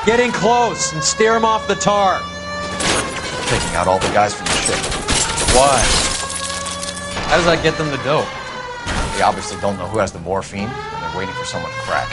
Get in close and steer him off the tar. We're taking out all the guys from the ship. Why? How does that get them the dope? They obviously don't know who has the morphine, and they're waiting for someone to crack.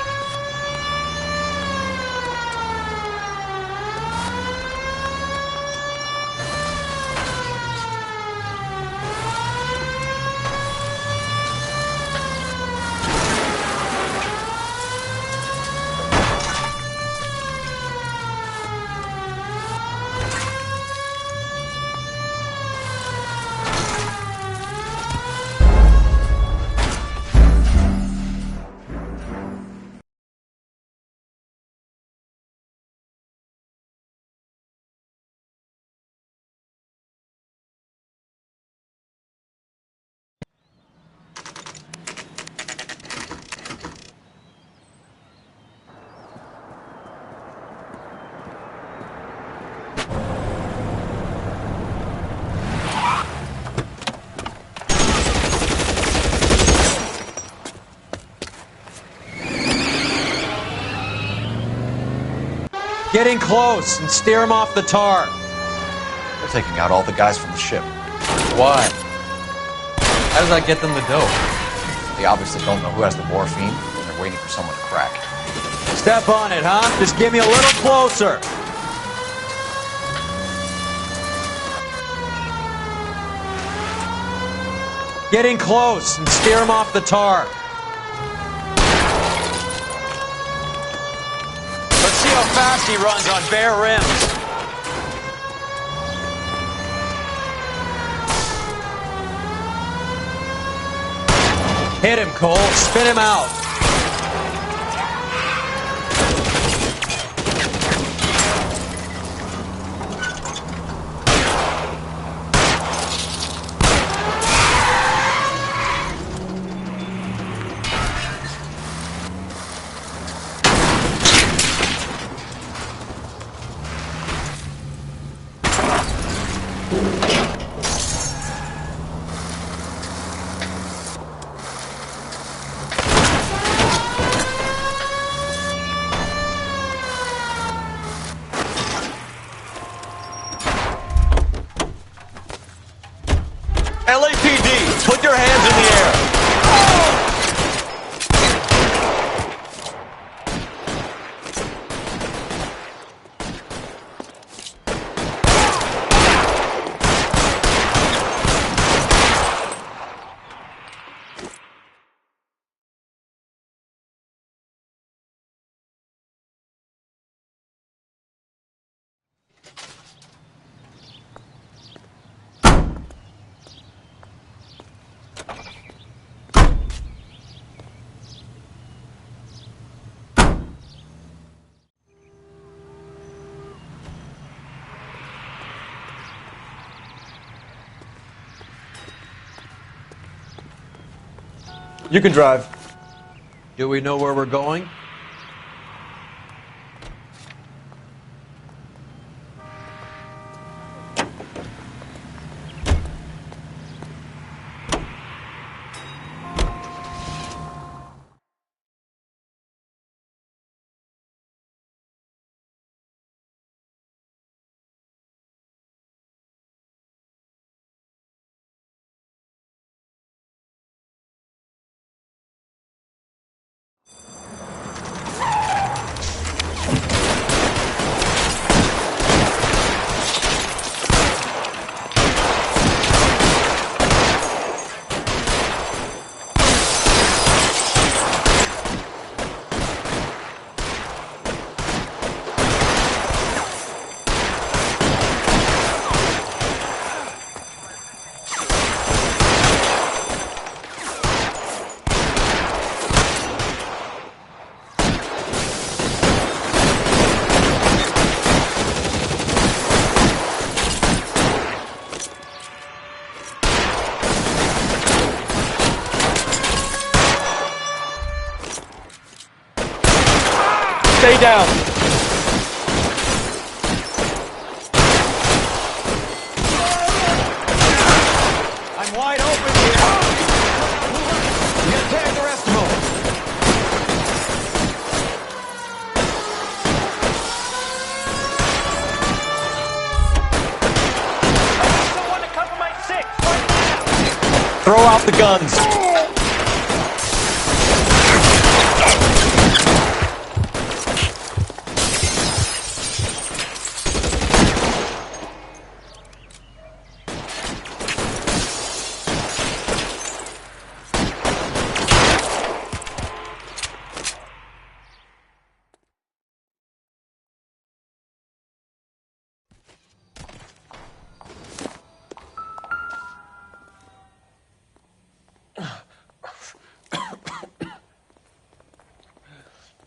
Get in close and steer him off the tar. We're taking out all the guys from the ship. Why? How does that get them the dope? They obviously don't know who has the morphine, and they're waiting for someone to crack. Step on it, huh? Just get me a little closer. Get in close and steer him off the tar. Let's see how fast he runs on bare rims. Hit him, Cole. Spin him out. LAPD, put your hands in the air. You can drive. Do we know where we're going? Stay down. I'm wide open here. I'm gonna tag the rest of them. Drop the guns.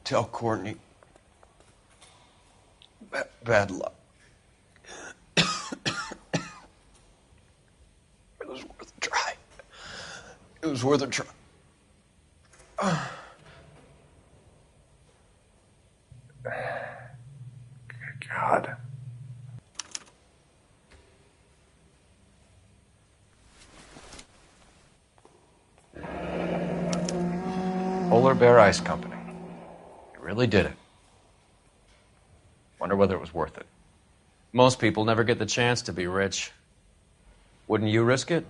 Tell Courtney. Bad luck. It was worth a try. It was worth a try. God. Polar Bear Ice Company. You really did it. Wonder whether it was worth it. Most people never get the chance to be rich. Wouldn't you risk it?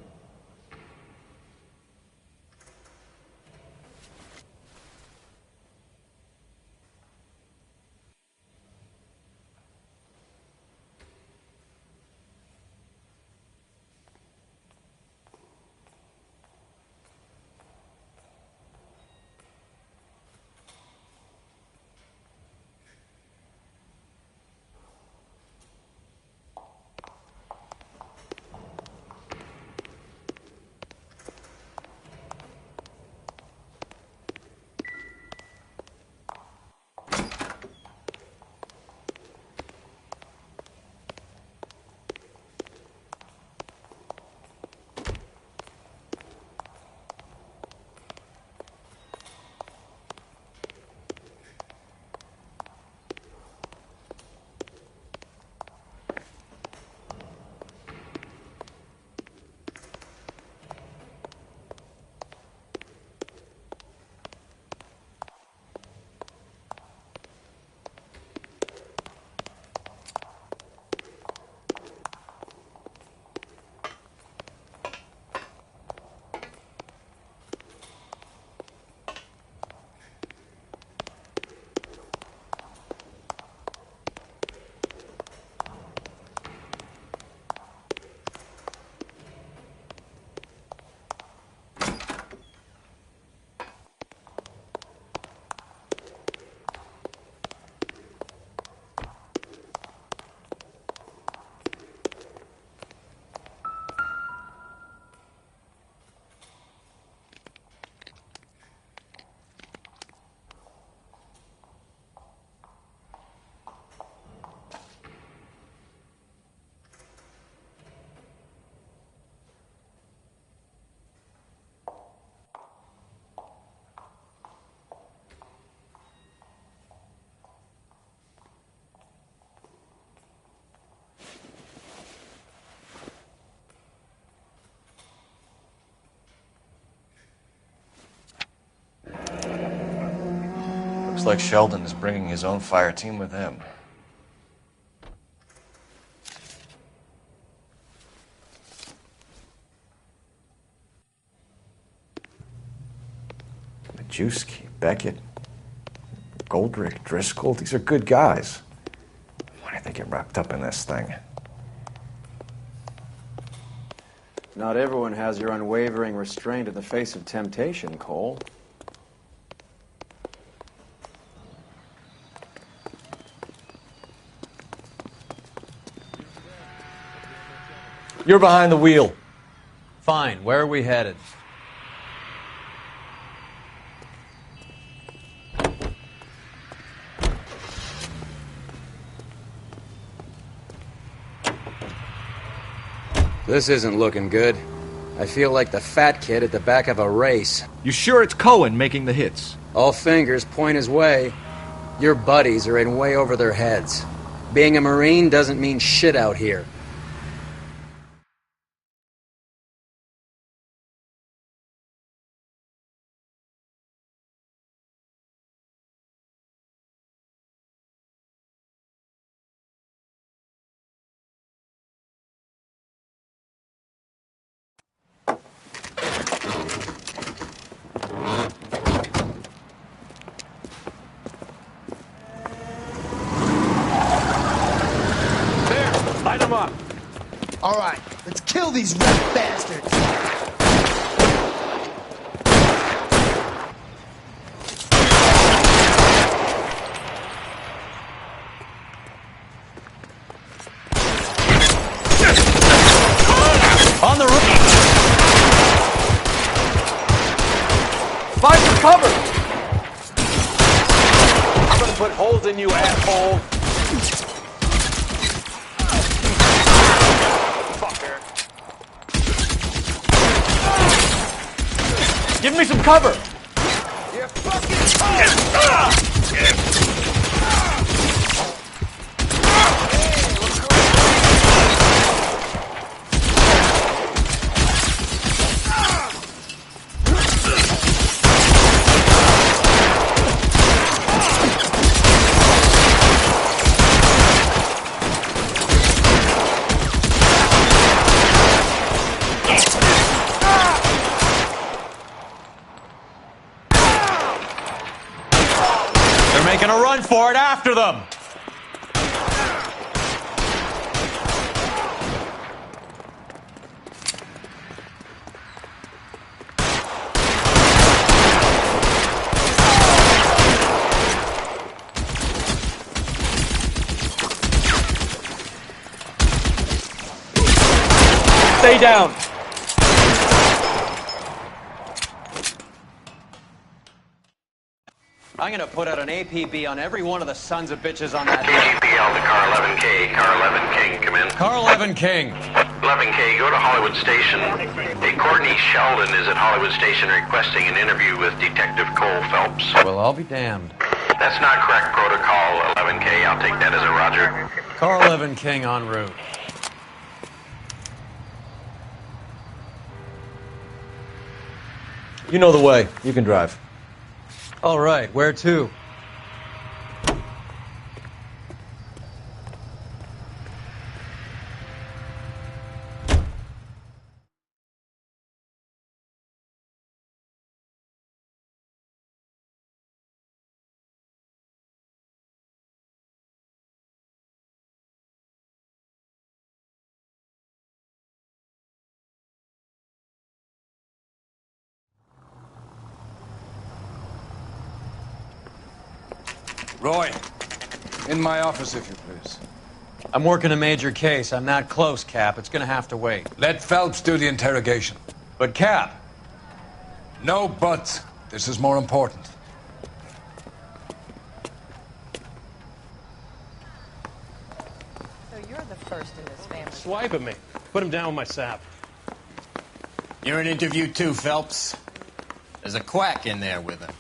Looks like Sheldon is bringing his own fire team with him. Majewski, Beckett, Goldrick, Driscoll, these are good guys. Why did they get wrapped up in this thing? Not everyone has your unwavering restraint in the face of temptation, Cole. You're behind the wheel. Fine, where are we headed? This isn't looking good. I feel like the fat kid at the back of a race. You sure it's Cohen making the hits? All fingers point his way. Your buddies are in way over their heads. Being a Marine doesn't mean shit out here. these red bastards! On the roof! Find some cover! I'm gonna put holes in you, asshole! Fucker. Give me some cover! You fucking They're making a run for it after them! Stay down! I'm gonna put out an APB on every one of the sons of bitches on that hill. APL to car 11K. Car 11 King, come in. Car 11 King. 11K, go to Hollywood Station. Hey, Courtney Sheldon is at Hollywood Station requesting an interview with Detective Cole Phelps. Well, I'll be damned. That's not correct protocol, 11K. I'll take that as a roger. Car 11 King en route. You know the way. You can drive. All right, where to? Roy, in my office, if you please. I'm working a major case. I'm not close, Cap. It's gonna have to wait. Let Phelps do the interrogation. But, Cap, No buts. This is more important. So you're the first in this family. Swipe at me. Put him down with my sap. You're an interview too, Phelps. There's a quack in there with him.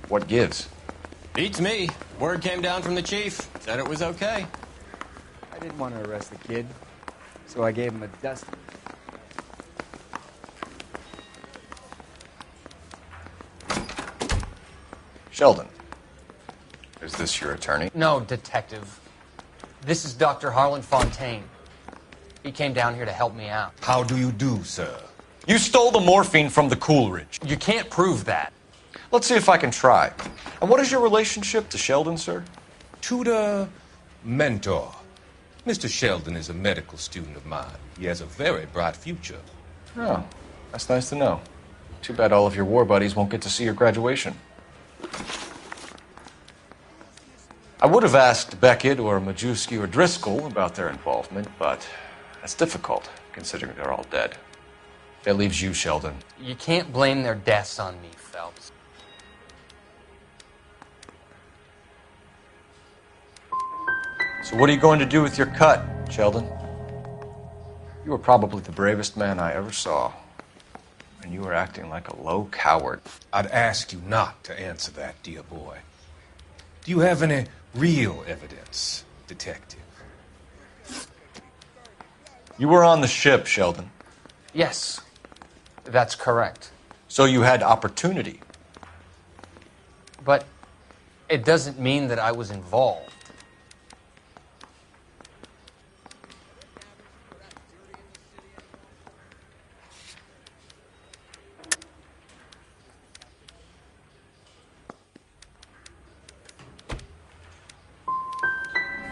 What gives? Beats me. Word came down from the chief. Said it was okay. I didn't want to arrest the kid, so I gave him a dusting. Sheldon, is this your attorney? No, detective. This is Dr. Harlan Fontaine. He came down here to help me out. How do you do, sir? You stole the morphine from the Coolidge. You can't prove that. Let's see if I can try. And what is your relationship to Sheldon, sir? Tutor, mentor. Mr. Sheldon is a medical student of mine. He has a very bright future. Oh, that's nice to know. Too bad all of your war buddies won't get to see your graduation. I would have asked Beckett or Majewski or Driscoll about their involvement, but that's difficult, considering they're all dead. That leaves you, Sheldon. You can't blame their deaths on me, Phelps. So what are you going to do with your cut, Sheldon? You were probably the bravest man I ever saw. And you were acting like a low coward. I'd ask you not to answer that, dear boy. Do you have any real evidence, detective? You were on the ship, Sheldon. Yes, that's correct. So you had opportunity. But it doesn't mean that I was involved.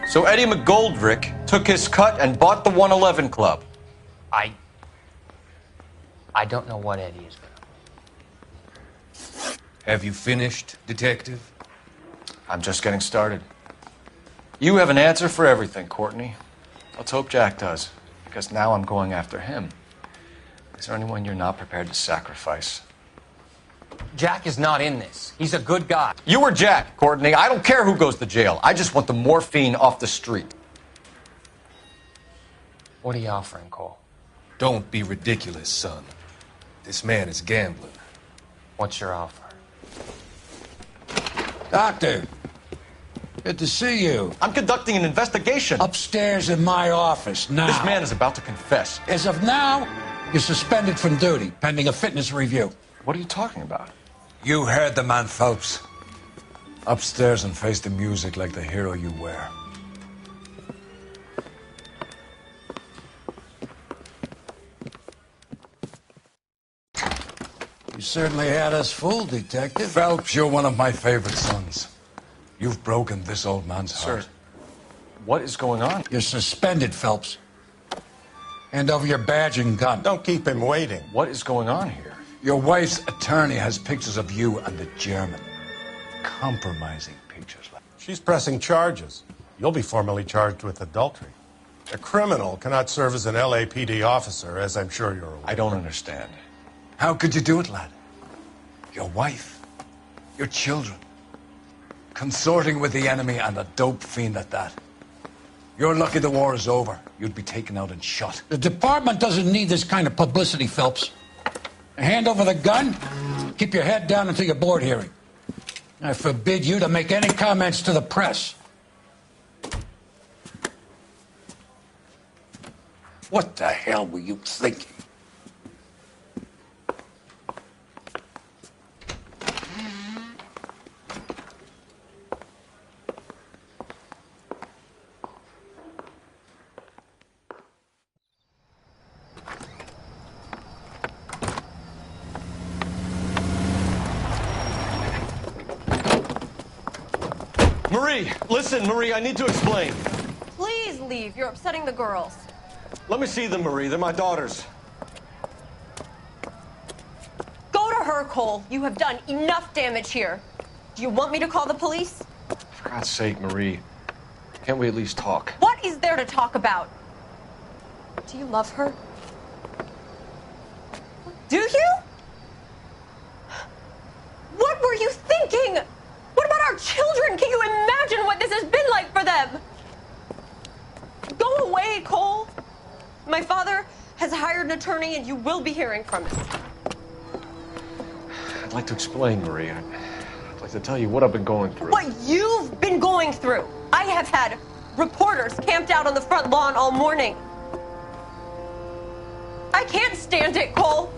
So Eddie McGoldrick took his cut and bought the 111 Club. I I don't know what Eddie is gonna. Have you finished, Detective? I'm just getting started. You have an answer for everything, Courtney. Let's hope Jack does, because now I'm going after him. Is there anyone you're not prepared to sacrifice? Jack is not in this. He's a good guy. You or Jack, Courtney. I don't care who goes to jail. I just want the morphine off the street. What are you offering, Cole? Don't be ridiculous, son. This man is gambling. What's your offer? Doctor, good to see you. I'm conducting an investigation. Upstairs in my office now. This man is about to confess. As of now, you're suspended from duty, pending a fitness review. What are you talking about? You heard the man, Phelps. Upstairs and face the music like the hero you were. You certainly had us fooled, Detective. Phelps, you're one of my favorite sons. You've broken this old man's heart. Sir, what is going on? You're suspended, Phelps. Hand over your badge and gun. Don't keep him waiting. What is going on here? Your wife's attorney has pictures of you and the German. Compromising pictures. She's pressing charges. You'll be formally charged with adultery. A criminal cannot serve as an LAPD officer, as I'm sure you're aware. I don't understand. How could you do it, lad? Your wife, your children, consorting with the enemy and a dope fiend at that. You're lucky the war is over. You'd be taken out and shot. The department doesn't need this kind of publicity, Phelps. Hand over the gun, keep your head down until your board hearing. I forbid you to make any comments to the press. What the hell were you thinking? Marie, listen, Marie, I need to explain. Please leave. You're upsetting the girls. Let me see them, Marie. They're my daughters. Go to her, Cole. You have done enough damage here. Do you want me to call the police? For God's sake, Marie. Can't we at least talk? What is there to talk about? Do you love her? Do you? What were you thinking? What about our children? Can you imagine what this has been like for them? Go away, Cole. My father has hired an attorney and you will be hearing from him. I'd like to explain, Marie. I'd like to tell you what I've been going through. What you've been going through. I have had reporters camped out on the front lawn all morning. I can't stand it, Cole.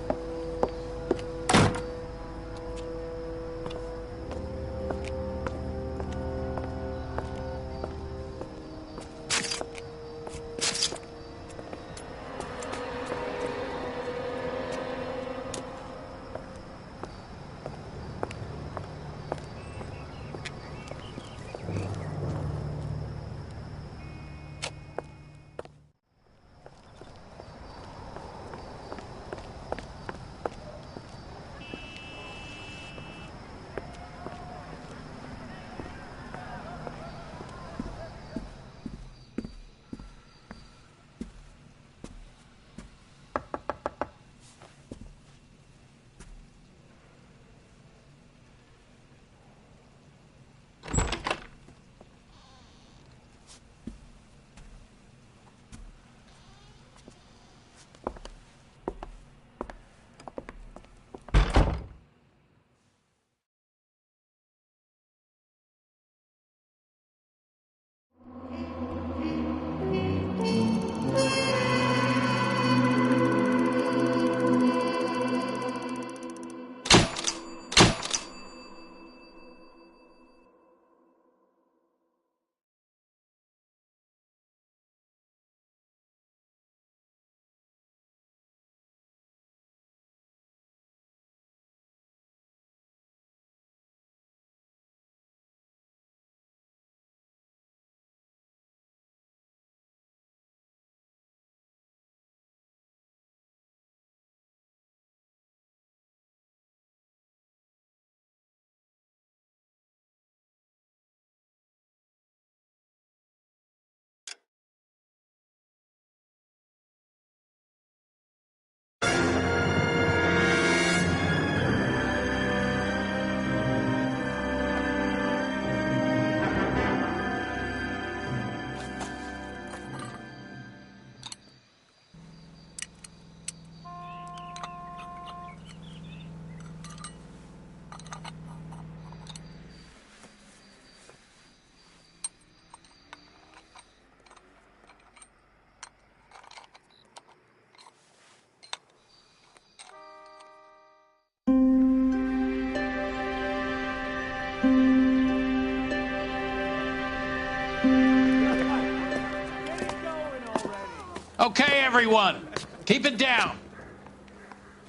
everyone. Keep it down.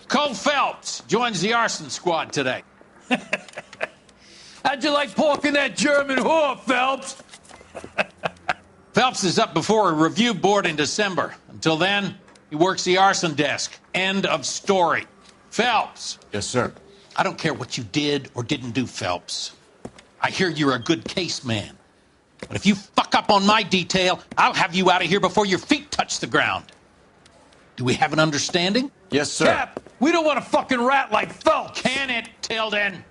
Cole Phelps joins the arson squad today. How'd you like pork in that German whore, Phelps? Phelps is up before a review board in December. Until then, he works the arson desk. End of story. Phelps. Yes, sir. I don't care what you did or didn't do, Phelps. I hear you're a good case man. But if you fuck up on my detail, I'll have you out of here before your feet touch the ground. Do we have an understanding? Yes, sir. Cap, we don't want a fucking rat like Phelps. Can it, Tilden?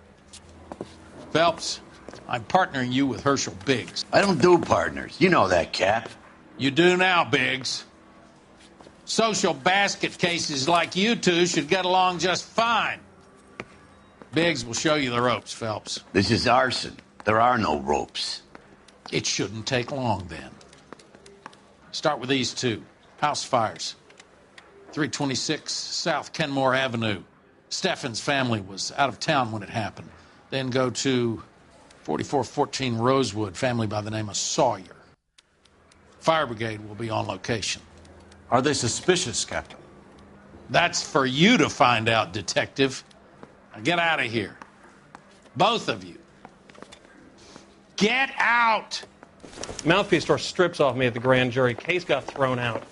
Phelps, I'm partnering you with Herschel Biggs. I don't do partners. You know that, Cap. You do now, Biggs. Social basket cases like you two should get along just fine. Biggs will show you the ropes, Phelps. This is arson. There are no ropes. It shouldn't take long, then. Start with these two. House fires. 326 South Kenmore Avenue. Steffen's family was out of town when it happened. Then go to 4414 Rosewood, family by the name of Sawyer. Fire brigade will be on location. Are they suspicious, Captain? That's for you to find out, Detective. Now get out of here. Both of you. Get out! Mouthpiece tore strips off me at the grand jury. Case got thrown out.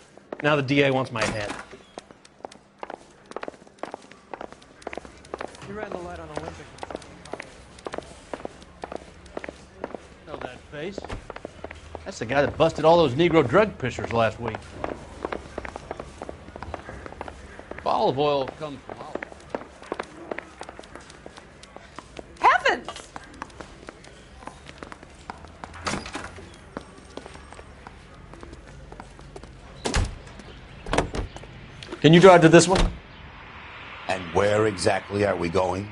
Now the DA wants my head. You ran the light on Olympic. Know that face? That's the guy that busted all those Negro drug pushers last week. Olive oil comes from olive. Heavens! Can you drive to this one? And where exactly are we going?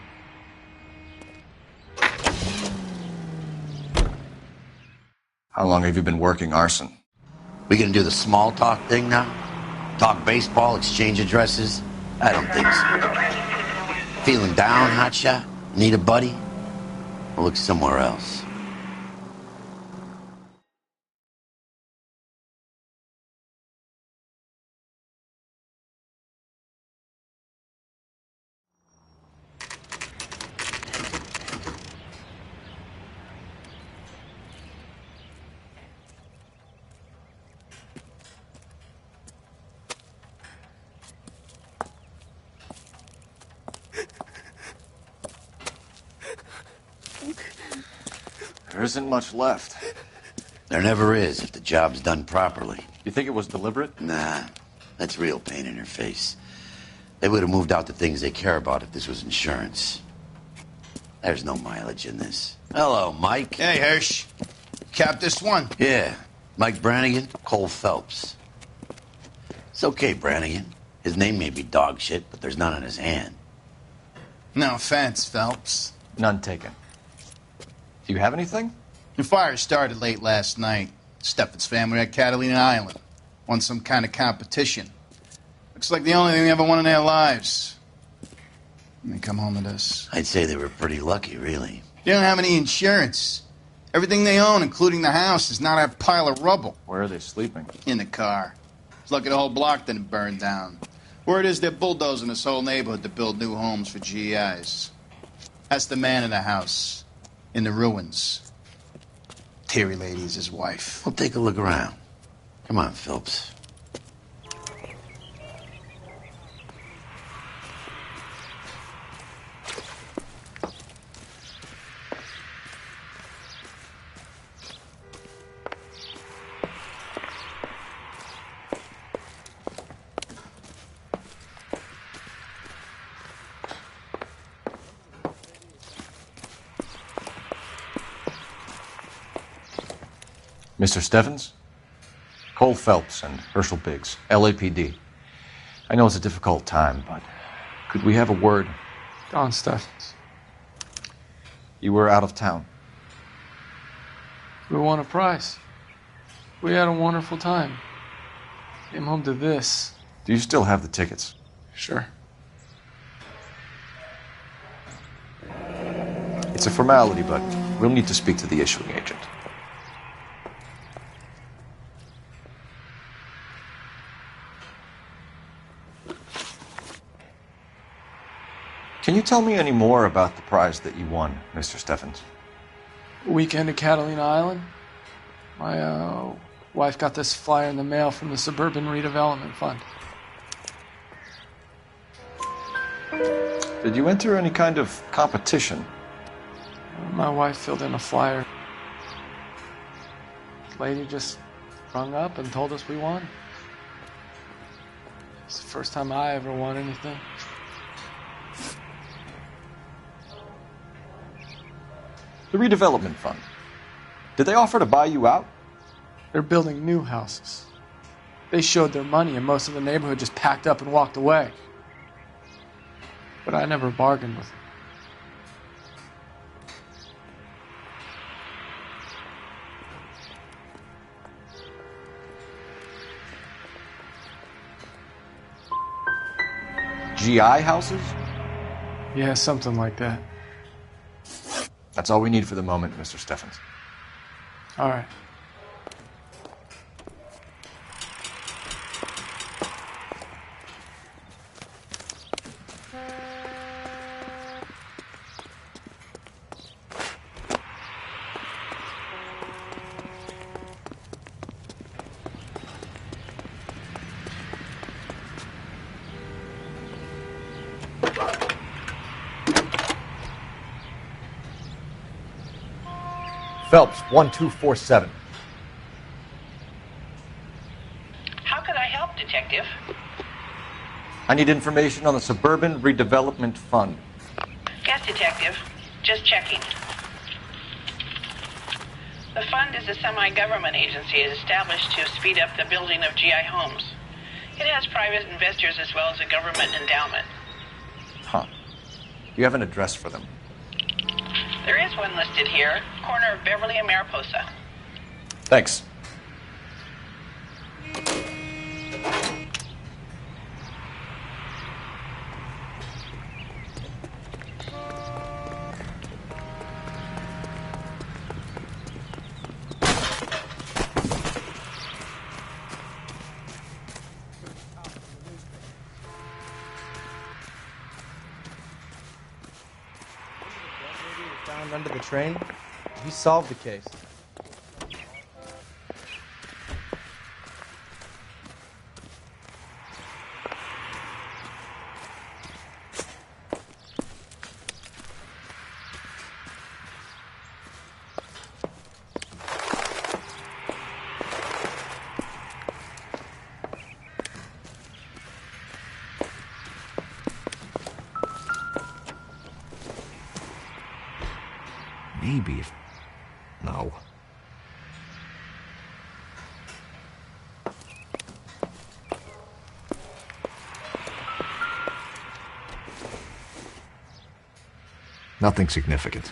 How long have you been working arson? We gonna do the small talk thing now? Talk baseball, exchange addresses? I don't think so. Feeling down, hotshot? Need a buddy? I'll look somewhere else. There isn't much left. There never is if the job's done properly. You think it was deliberate? Nah, that's real pain in her face. They would have moved out the things they care about if this was insurance. There's no mileage in this. Hello, Mike. Hey, Hirsch. Cap this one? Yeah, Mike Brannigan, Cole Phelps. It's okay, Brannigan. His name may be dog shit, but there's none on his hand. No offense, Phelps. None taken. Do you have anything? The fire started late last night. Steffen's family at Catalina Island. Won some kind of competition. Looks like the only thing they ever won in their lives. And they come home to this. I'd say they were pretty lucky, really. They don't have any insurance. Everything they own, including the house, is not a pile of rubble. Where are they sleeping? In the car. It's lucky the whole block didn't burn down. Word is they're bulldozing this whole neighborhood to build new homes for GIs. That's the man in the house. In the ruins. Terry Lady is his wife. We'll take a look around. Come on, Phelps. Mr. Steffens? Cole Phelps and Herschel Biggs, LAPD. I know it's a difficult time, but could we have a word? Don Steffens. You were out of town. We won a prize. We had a wonderful time. Came home to this. Do you still have the tickets? Sure. It's a formality, but we'll need to speak to the issuing agent. tell me any more about the prize that you won, Mr. Steffens? Weekend at Catalina Island. My wife got this flyer in the mail from the Suburban Redevelopment Fund. Did you enter any kind of competition? My wife filled in a flyer. Lady just rung up and told us we won. It's the first time I ever won anything. The redevelopment fund. Did they offer to buy you out? They're building new houses. They showed their money and most of the neighborhood just packed up and walked away. But I never bargained with them. GI houses? Yeah, something like that. That's all we need for the moment, Mr. Steffens. All right. Phelps, 1247. How can I help, Detective? I need information on the Suburban Redevelopment Fund. Yes, Detective. Just checking. The fund is a semi-government agency established to speed up the building of GI homes. It has private investors as well as a government endowment. Huh. You have an address for them? There is one listed here, corner of Beverly and Mariposa. Thanks. Found under the train. He solved the case. Maybe if... No. Nothing significant.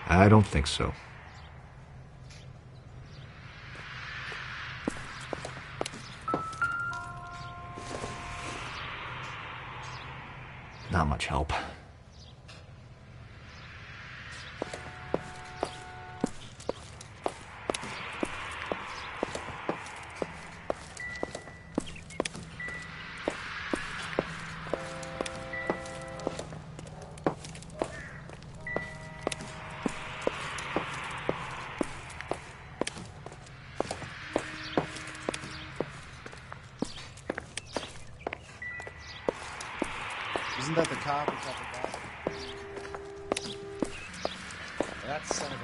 I don't think so. Not much help. Isn't that the cop who shot the guy? That son of a...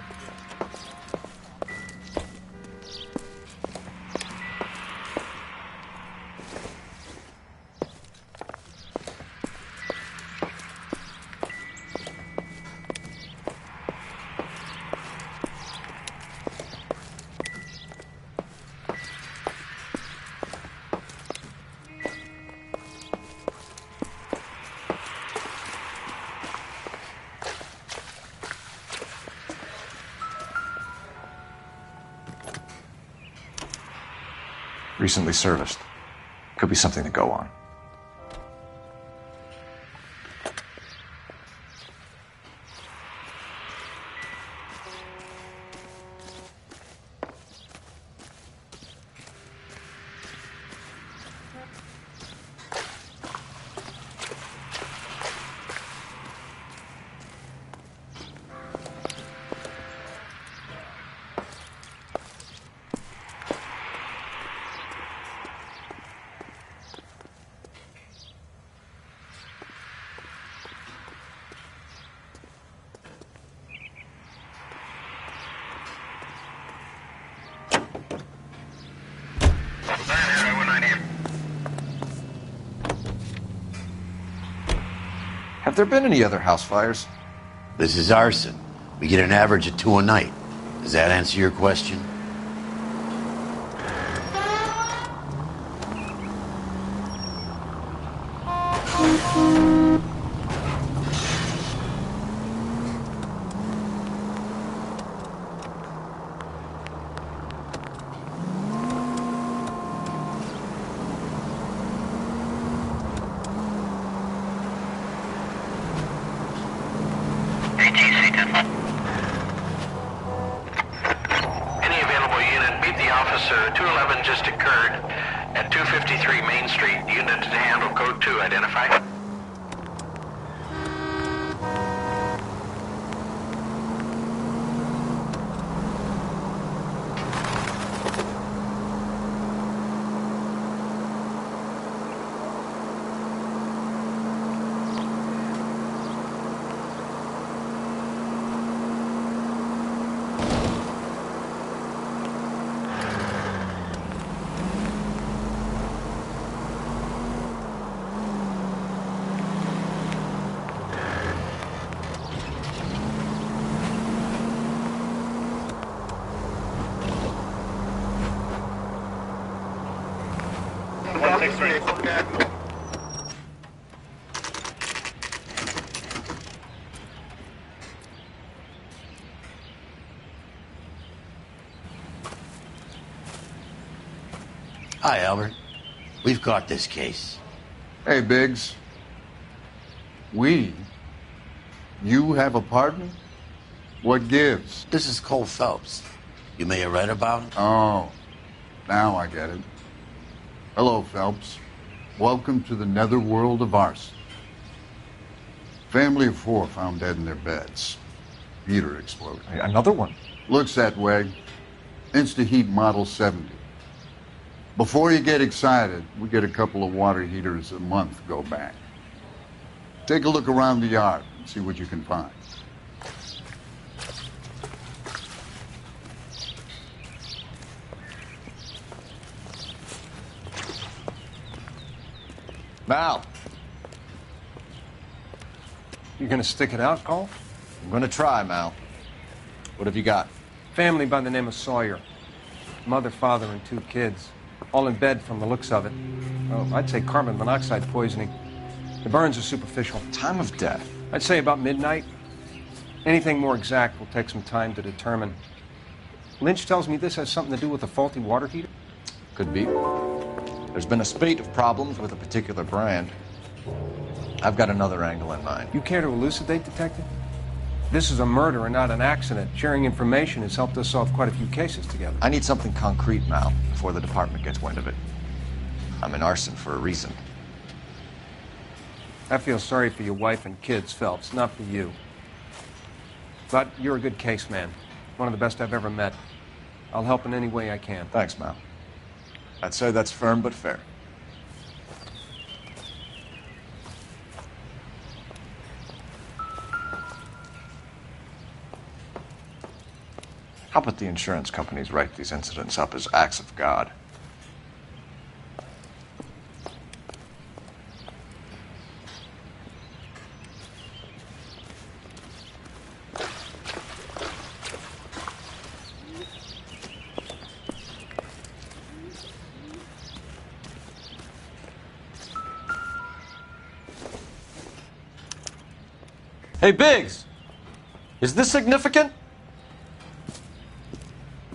Recently serviced. Could be something to go on. there been any other house fires? This is arson. We get an average of 2 a night. Does that answer your question? Any available unit, meet the officer. 211 just occurred at 253 Main Street. Unit to handle code 2, identify. Hi, Albert. We've caught this case. Hey, Biggs. You have a partner? What gives? This is Cole Phelps. You may have read about him. Oh, now I get it. Hello, Phelps. Welcome to the netherworld of arson. Family of 4 found dead in their beds. Heater exploded. Another one? Looks that way. Insta-Heat Model 70. Before you get excited, we get a couple of water heaters a month go back. Take a look around the yard and see what you can find. Mal. You gonna stick it out, Cole? I'm gonna try, Mal. What have you got? Family by the name of Sawyer. Mother, father, and 2 kids. All in bed from the looks of it. Oh, I'd say carbon monoxide poisoning. The burns are superficial. Time of death? I'd say about midnight. Anything more exact will take some time to determine. Lynch tells me this has something to do with a faulty water heater. Could be. There's been a spate of problems with a particular brand. I've got another angle in mind. You care to elucidate, Detective? This is a murder and not an accident. Sharing information has helped us solve quite a few cases together. I need something concrete, Mal, before the department gets wind of it. I'm in arson for a reason. I feel sorry for your wife and kids, Phelps, not for you. But you're a good case man. One of the best I've ever met. I'll help in any way I can. Thanks, Mal. I'd say that's firm but fair. How about the insurance companies write these incidents up as acts of God? Hey, Biggs! Is this significant?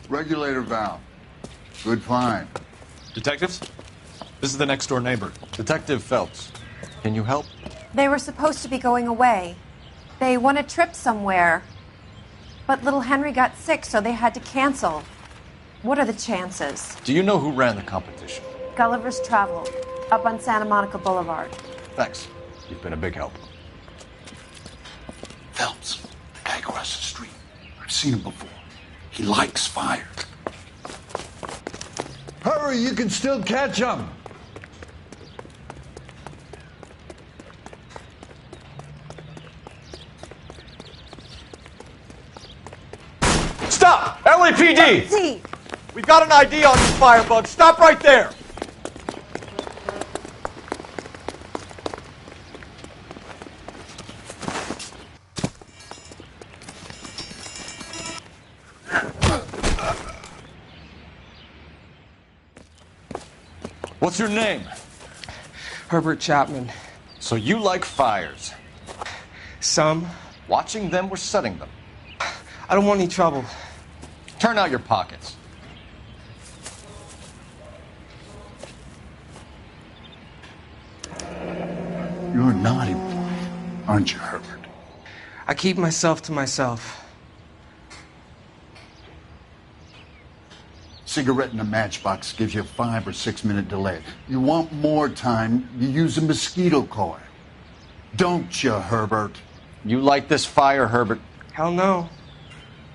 Regulator valve. Good find. Detectives? This is the next door neighbor. Detective Phelps. Can you help? They were supposed to be going away. They won a trip somewhere. But little Henry got sick, so they had to cancel. What are the chances? Do you know who ran the competition? Gulliver's Travel, up on Santa Monica Boulevard. Thanks. You've been a big help. Phelps, the guy across the street. I've seen him before. He likes fire. Hurry, you can still catch him. Stop! LAPD! See. We've got an ID on this firebug. Stop right there! What's your name? Herbert Chapman. So you like fires? Some. Watching them or setting them? I don't want any trouble. Turn out your pockets. You're a naughty boy, aren't you, Herbert? I keep myself to myself. Cigarette in a matchbox gives you a 5 or 6 minute delay. You want more time, you use a mosquito coil. Don't you, Herbert? You like this fire, Herbert? Hell no.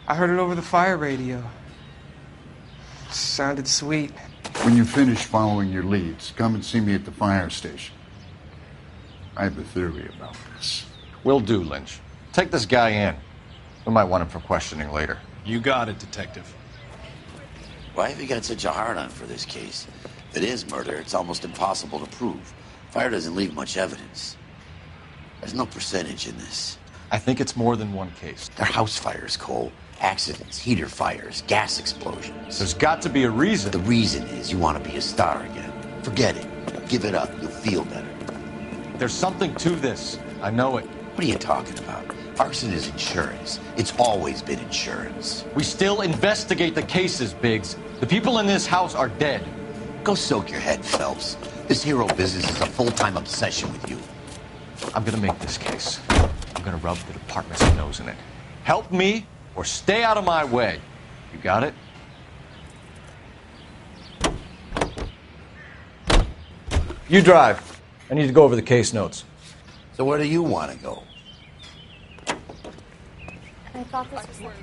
I heard it over the fire radio. Sounded sweet. When you finish following your leads, come and see me at the fire station. I have a theory about this. Will do, Lynch. Take this guy in. We might want him for questioning later. You got it, Detective. Why have you got such a hard-on for this case? If it is murder, it's almost impossible to prove. Fire doesn't leave much evidence. There's no percentage in this. I think it's more than one case. They're house fires, Cole. Accidents, heater fires, gas explosions. There's got to be a reason. The reason is you want to be a star again. Forget it. Give it up. You'll feel better. There's something to this. I know it. What are you talking about? Arson is insurance. It's always been insurance. We still investigate the cases, Biggs. The people in this house are dead. Go soak your head, Phelps. This hero business is a full-time obsession with you. I'm gonna make this case. I'm gonna rub the department's nose in it. Help me or stay out of my way. You got it? You drive. I need to go over the case notes. So where do you want to go? I thought this was...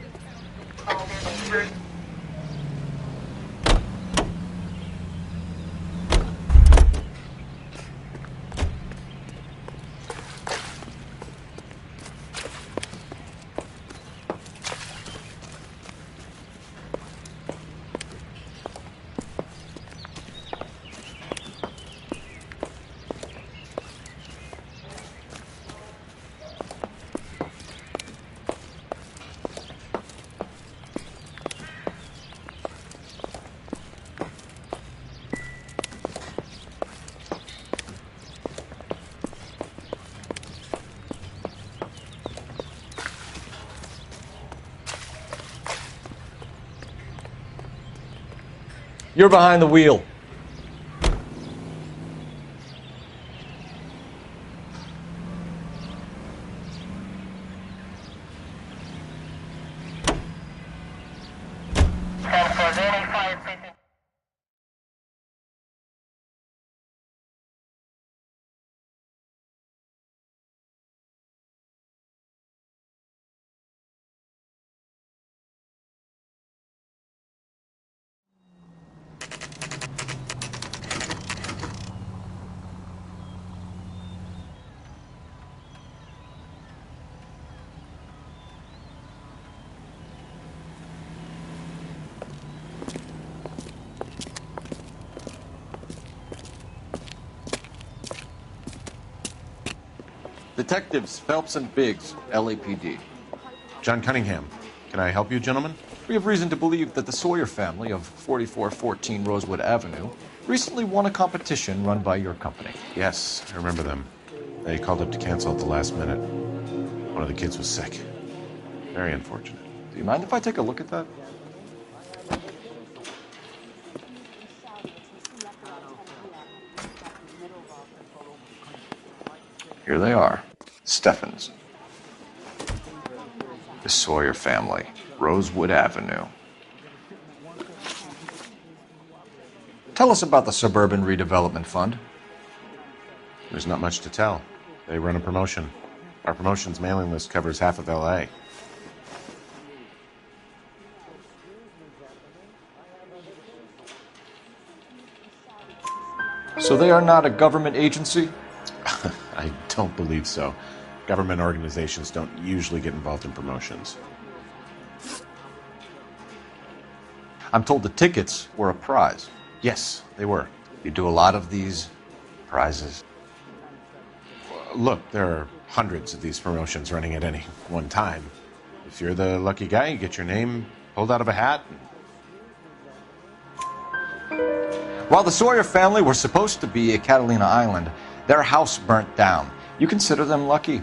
You're behind the wheel. Detectives Phelps and Biggs, LAPD. John Cunningham. Can I help you, gentlemen? We have reason to believe that the Sawyer family of 4414 Rosewood Avenue recently won a competition run by your company. Yes, I remember them. They called up to cancel at the last minute. One of the kids was sick. Very unfortunate. Do you mind if I take a look at that? Here they are. Steffens. The Sawyer family. Rosewood Avenue. Tell us about the Suburban Redevelopment Fund. There's not much to tell. They run a promotion. Our promotion's mailing list covers half of L.A. So they are not a government agency? I don't believe so. Government organizations don't usually get involved in promotions. I'm told the tickets were a prize. Yes, they were. You do a lot of these prizes. Look, there are hundreds of these promotions running at any one time. If you're the lucky guy, you get your name pulled out of a hat. While the Sawyer family were supposed to be at Catalina Island, their house burnt down. You consider them lucky?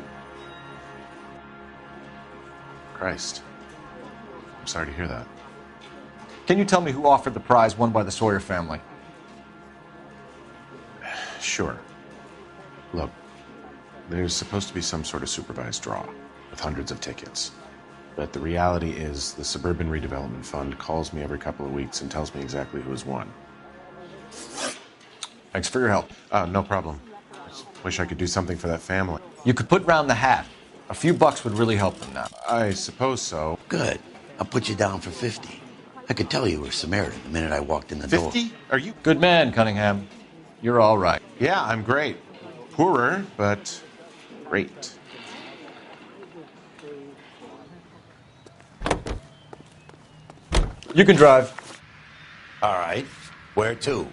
Christ. I'm sorry to hear that. Can you tell me who offered the prize won by the Sawyer family? Sure. Look, there's supposed to be some sort of supervised draw with hundreds of tickets. But the reality is the Suburban Redevelopment Fund calls me every couple of weeks and tells me exactly who has won. Thanks for your help. No problem. Just wish I could do something for that family. You could put round the hat. A few bucks would really help them now. I suppose so. Good. I'll put you down for 50. I could tell you were Samaritan the minute I walked in the door. 50? Are you... Good man, Cunningham. You're all right. Yeah, I'm great. Poorer, but great. You can drive. All right. Where to?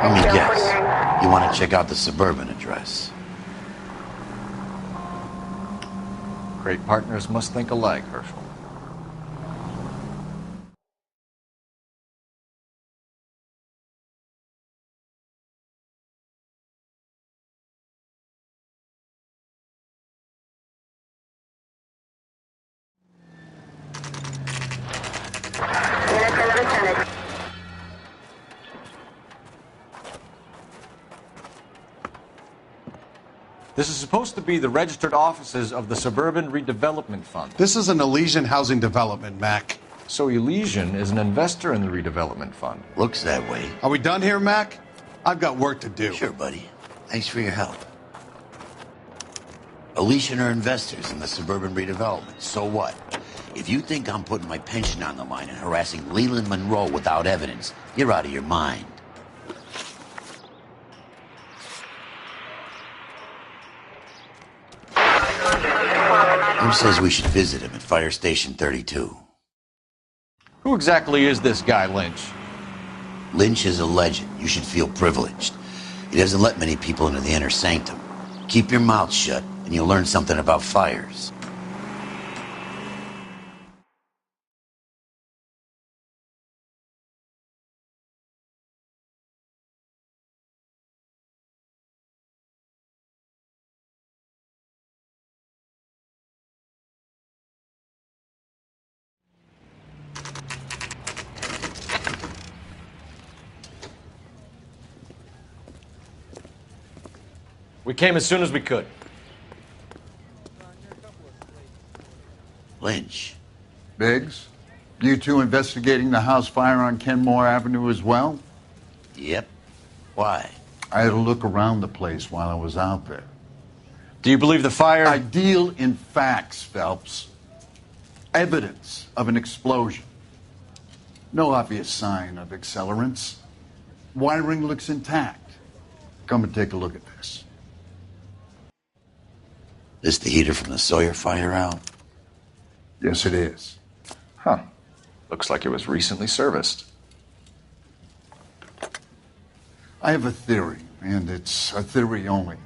Let me guess. You want to check out the Suburban address? Great partners must think alike, Herschel. This is supposed to be the registered offices of the Suburban Redevelopment Fund. This is an Elysian housing development, Mac. So Elysian is an investor in the redevelopment fund. Looks that way. Are we done here, Mac? I've got work to do. Sure, buddy. Thanks for your help. Elysian are investors in the Suburban Redevelopment. So what? If you think I'm putting my pension on the line and harassing Leland Monroe without evidence, you're out of your mind. Who says we should visit him at Fire Station 32? Who exactly is this guy, Lynch? Lynch is a legend. You should feel privileged. He doesn't let many people into the inner sanctum. Keep your mouth shut, and you'll learn something about fires. We came as soon as we could. Lynch. Biggs, you two investigating the house fire on Kenmore Avenue as well? Yep. Why? I had a look around the place while I was out there. Do you believe the fire? I deal in facts, Phelps. Evidence of an explosion. No obvious sign of accelerants. Wiring looks intact. Come and take a look at this. This the heater from the Sawyer fire out? Yes, it is. Huh. Looks like it was recently serviced. I have a theory, and it's a theory only.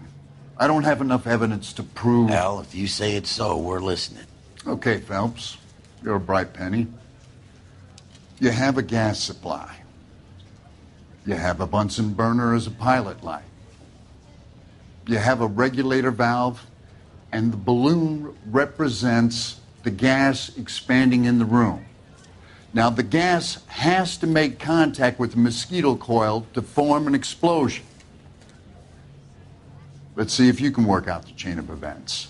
I don't have enough evidence to prove... Al, if you say it's so, we're listening. Okay, Phelps. You're a bright penny. You have a gas supply. You have a Bunsen burner as a pilot light. You have a regulator valve, and the balloon represents the gas expanding in the room. Now, the gas has to make contact with the mosquito coil to form an explosion. Let's see if you can work out the chain of events.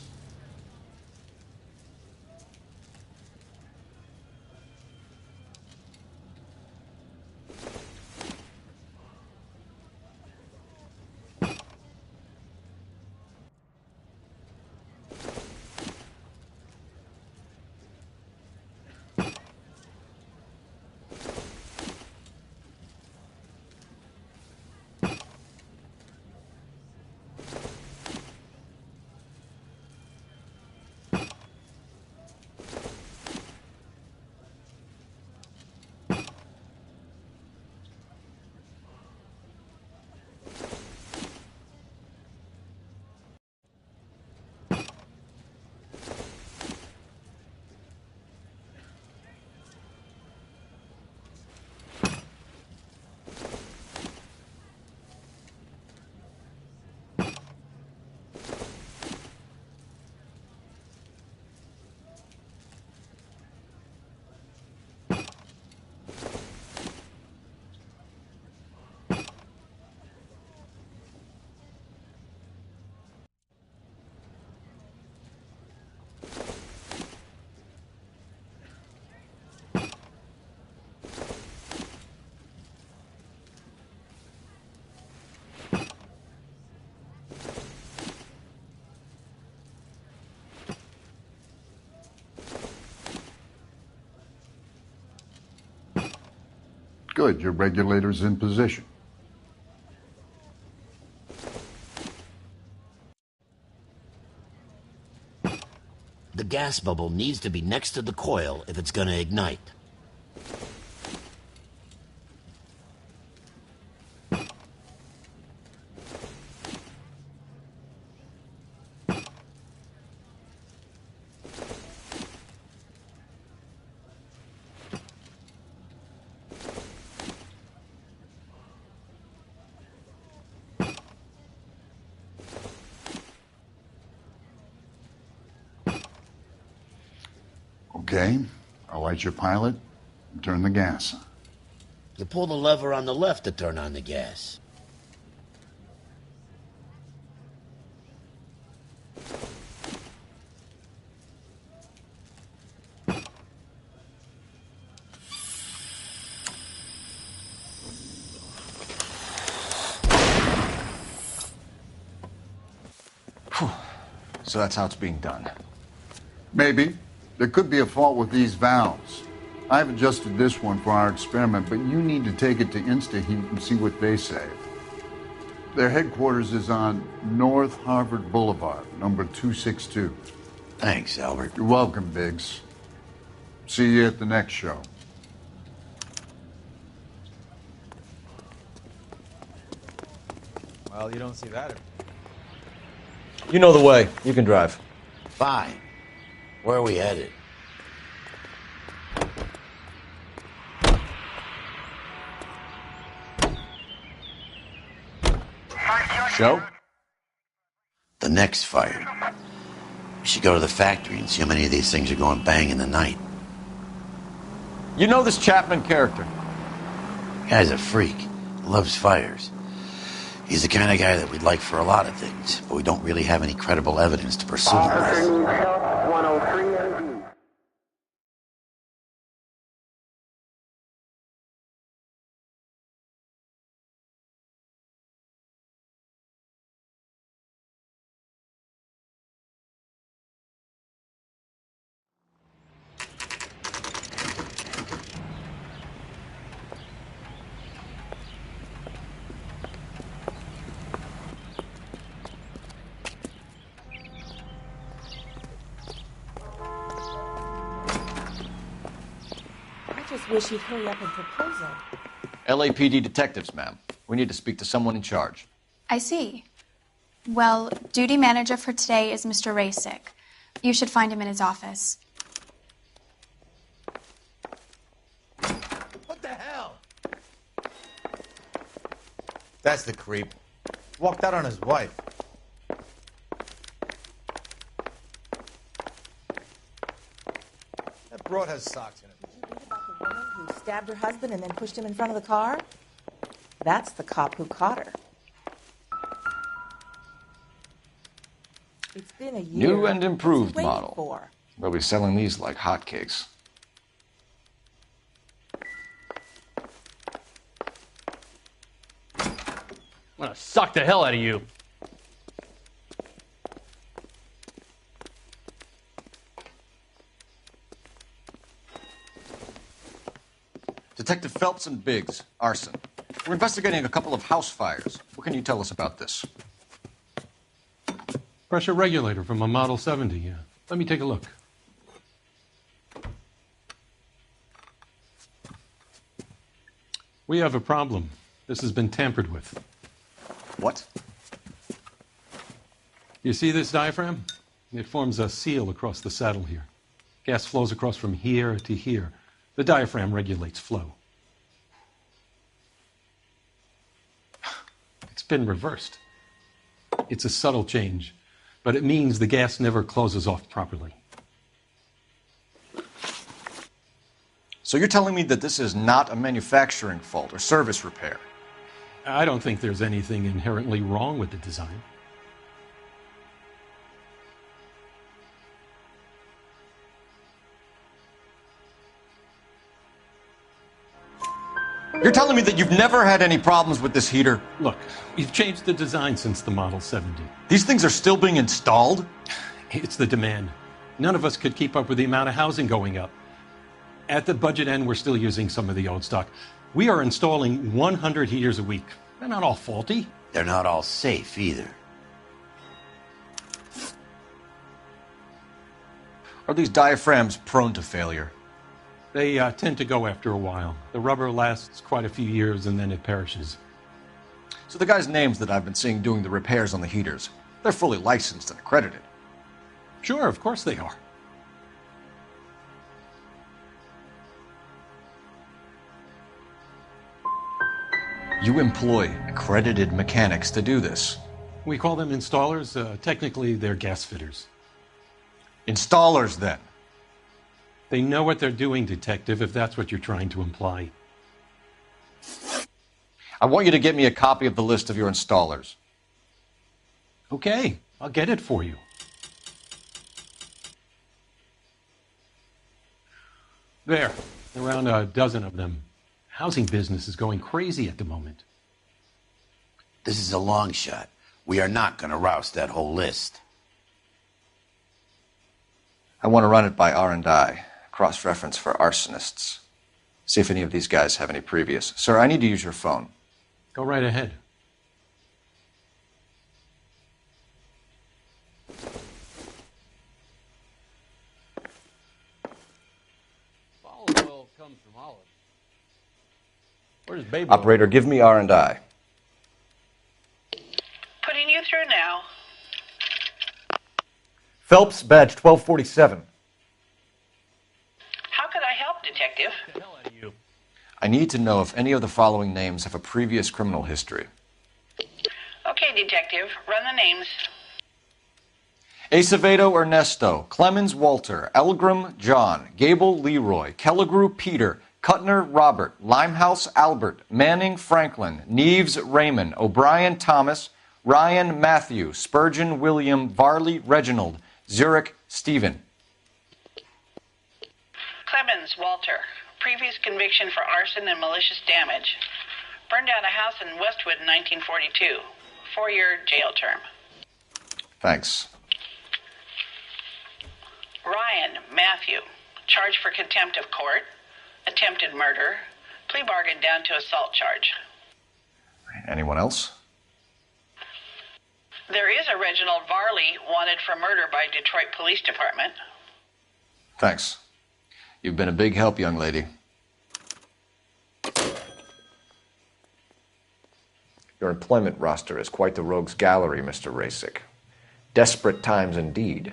Good, your regulator's in position. The gas bubble needs to be next to the coil if it's going to ignite. Okay, I'll light your pilot and turn the gas on. You pull the lever on the left to turn on the gas. So that's how it's being done. Maybe. There could be a fault with these valves. I've adjusted this one for our experiment, but you need to take it to InstaHeat and see what they say. Their headquarters is on North Harvard Boulevard, number 262. Thanks, Albert. You're welcome, Biggs. See you at the next show. Well, you don't see that. You know the way. You can drive. Fine. Where are we headed? Show? The next fire. We should go to the factory and see how many of these things are going bang in the night. You know this Chapman character? Guy's a freak. Loves fires. He's the kind of guy that we'd like for a lot of things, but we don't really have any credible evidence to pursue him with. I just wish he'd hurry up and propose it. LAPD detectives, ma'am. We need to speak to someone in charge. I see. Well, duty manager for today is Mr. Rasick. You should find him in his office. What the hell? That's the creep. Walked out on his wife. That broad has socks in it. Who stabbed her husband and then pushed him in front of the car? That's the cop who caught her. It's been a year. New and improved What's he waiting model. for? They'll be selling these like hotcakes. I'm gonna suck the hell out of you. Detective Phelps and Biggs, arson. We're investigating a couple of house fires. What can you tell us about this? Pressure regulator from a Model 70, yeah. Let me take a look. We have a problem. This has been tampered with. What? You see this diaphragm? It forms a seal across the saddle here. Gas flows across from here to here. The diaphragm regulates flow. It's been reversed. It's a subtle change, but it means the gas never closes off properly. So you're telling me that this is not a manufacturing fault or service repair? I don't think there's anything inherently wrong with the design. You're telling me that you've never had any problems with this heater? Look, we've changed the design since the Model 70. These things are still being installed? It's the demand. None of us could keep up with the amount of housing going up. At the budget end, we're still using some of the old stock. We are installing 100 heaters a week. They're not all faulty. They're not all safe either. Are these diaphragms prone to failure? They tend to go after a while. The rubber lasts quite a few years and then it perishes. So the guys' names that I've been seeing doing the repairs on the heaters, they're fully licensed and accredited. Sure, of course they are. You employ accredited mechanics to do this. We call them installers. Technically, they're gas fitters. Installers, then? They know what they're doing, Detective, if that's what you're trying to imply. I want you to get me a copy of the list of your installers. Okay, I'll get it for you. There, around a dozen of them. Housing business is going crazy at the moment. This is a long shot. We are not going to rouse that whole list. I want to run it by R&I, cross-reference for arsonists. See if any of these guys have any previous. Sir, I need to use your phone. Go right ahead. Olive oil comes from olives. Where's baby Operator, give me R&I. Putting you through now. Phelps, badge 1247. How could I help, Detective? I need to know if any of the following names have a previous criminal history. Okay, Detective. Run the names. Acevedo Ernesto, Clemens Walter, Elgram John, Gable Leroy, Kelligrew Peter, Cutner Robert, Limehouse Albert, Manning Franklin, Neves Raymond, O'Brien Thomas, Ryan Matthew, Spurgeon William, Varley Reginald, Zurich Stephen. Clemens Walter. Previous conviction for arson and malicious damage. Burned down a house in Westwood in 1942. 4-year jail term. Thanks. Ryan Matthew. Charged for contempt of court. Attempted murder. Plea bargain down to assault charge. Anyone else? There is a Reginald Varley wanted for murder by Detroit Police Department. Thanks. You've been a big help, young lady. Your employment roster is quite the rogues gallery, Mr. Rasick. Desperate times indeed.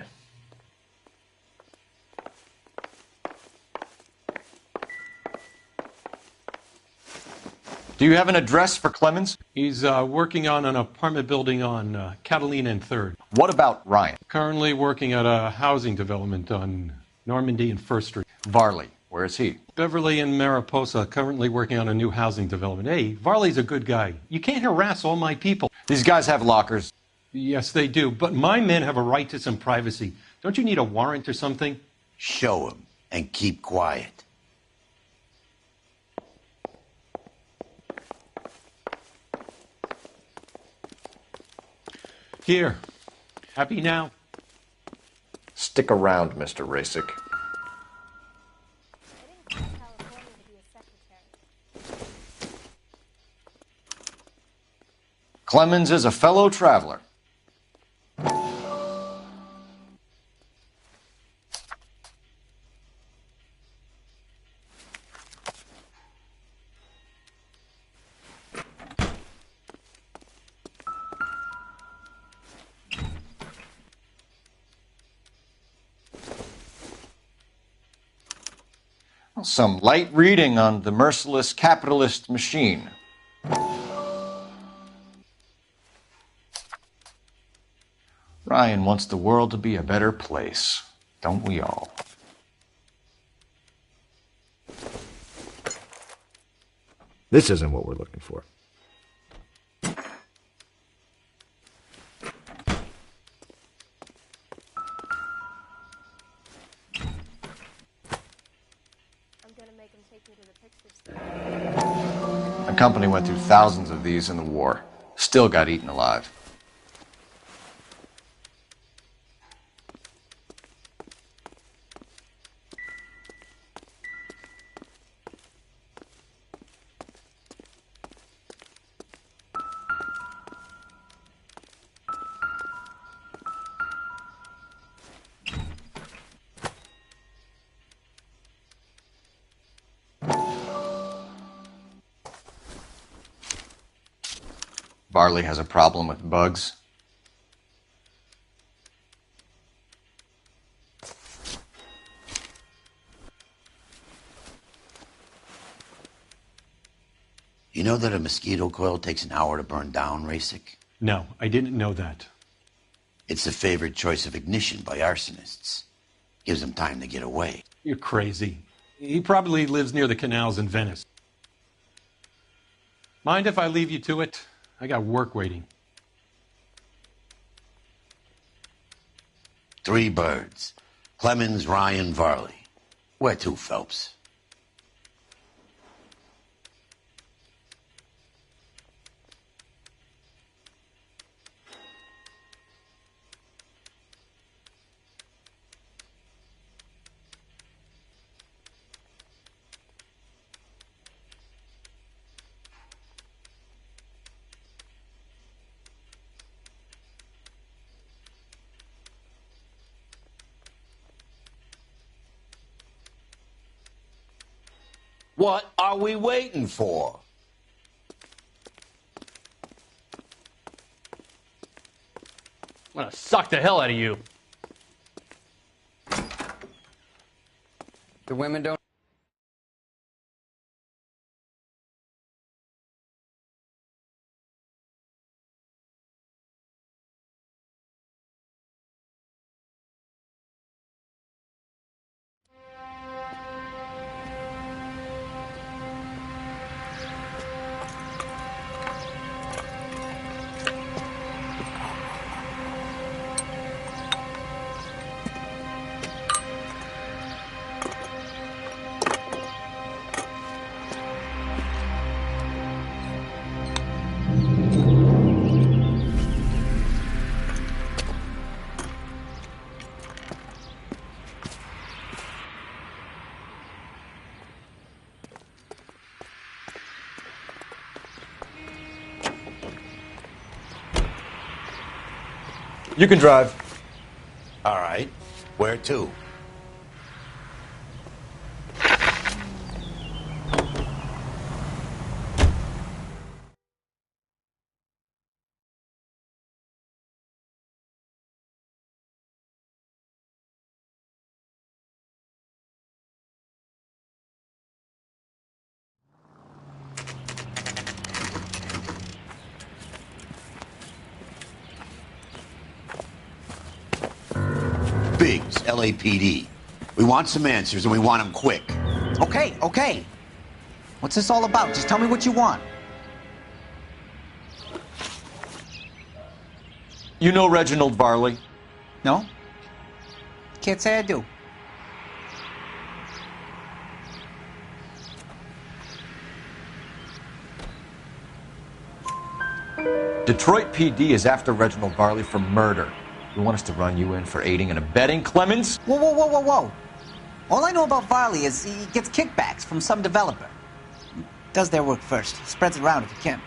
Do you have an address for Clemens? He's working on an apartment building on Catalina and 3rd. What about Ryan? Currently working at a housing development on Normandy and 1st Street. Varley, where is he? Beverly and Mariposa, currently working on a new housing development. Hey, Varley's a good guy. You can't harass all my people. These guys have lockers. Yes, they do, but my men have a right to some privacy. Don't you need a warrant or something? Show him and keep quiet. Here. Happy now? Stick around, Mr. Rasick. Clemens is a fellow traveler. Some light reading on the merciless capitalist machine. Ryan wants the world to be a better place, don't we all? This isn't what we're looking for. The company went through thousands of these in the war. Still got eaten alive. Varley has a problem with bugs. You know that a mosquito coil takes an hour to burn down, Rasic? No, I didn't know that. It's the favored choice of ignition by arsonists. Gives them time to get away. You're crazy. He probably lives near the canals in Venice. Mind if I leave you to it? I got work waiting. 3 birds. Clemens, Ryan, Varley. Where to, Phelps? What are we waiting for? I'm gonna suck the hell out of you. The women don't. You can drive. All right. Where to? Biggs, LAPD. We want some answers, and we want them quick. Okay, okay. What's this all about? Just tell me what you want. You know Reginald Varley? No? Can't say I do. Detroit PD is after Reginald Varley for murder. You want us to run you in for aiding and abetting Clemens? Whoa, whoa, whoa, whoa, whoa. All I know about Varley is he gets kickbacks from some developer. He does their work first. Spreads it around if he can.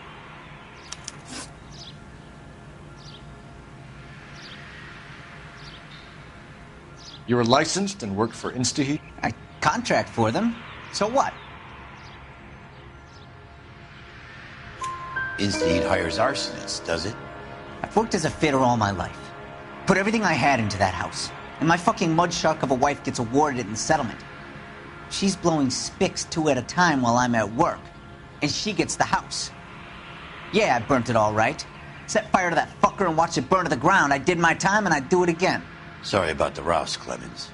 You were licensed and worked for InstaHeat? I contract for them. So what? InstaHeat hires arsonists, does it? I've worked as a fitter all my life. Put everything I had into that house. And my fucking mud shark of a wife gets awarded it in settlement. She's blowing spics 2 at a time while I'm at work. And she gets the house. Yeah, I burnt it all right. Set fire to that fucker and watched it burn to the ground. I did my time and I'd do it again. Sorry about the rouse, Clemens.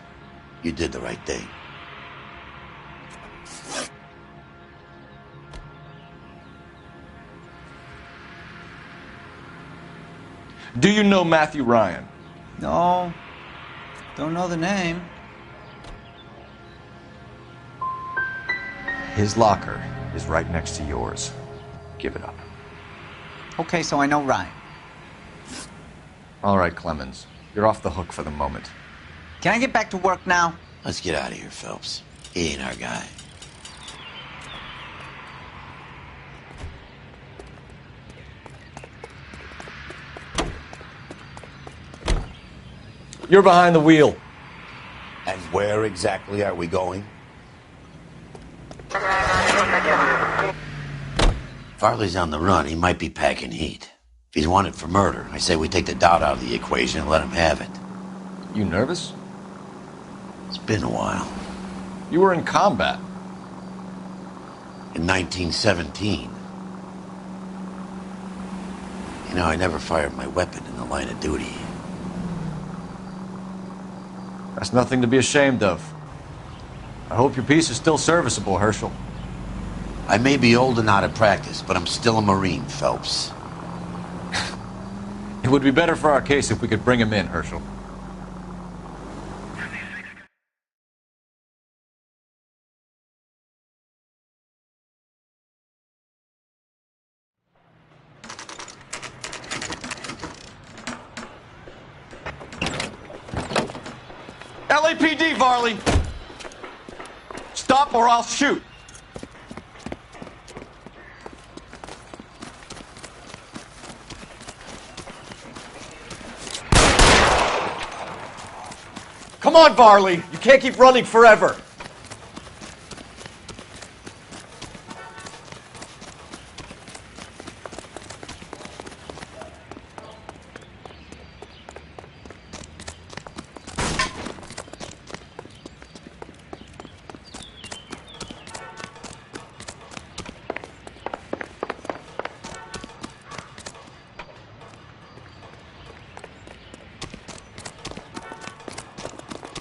You did the right thing. Do you know Matthew Ryan? No. Don't know the name. His locker is right next to yours. Give it up. Okay, so I know Ryan. All right, Clemens. You're off the hook for the moment. Can I get back to work now? Let's get out of here, Phelps. He ain't our guy. You're behind the wheel. And where exactly are we going? Farley's on the run. He might be packing heat. If he's wanted for murder, I say we take the doubt out of the equation and let him have it. You nervous? It's been a while. You were in combat. In 1917. You know, I never fired my weapon in the line of duty. That's nothing to be ashamed of. I hope your piece is still serviceable, Herschel. I may be old and out of practice, but I'm still a Marine, Phelps. It would be better for our case if we could bring him in, Herschel. LAPD, Varley! Stop or I'll shoot! Come on, Varley! You can't keep running forever!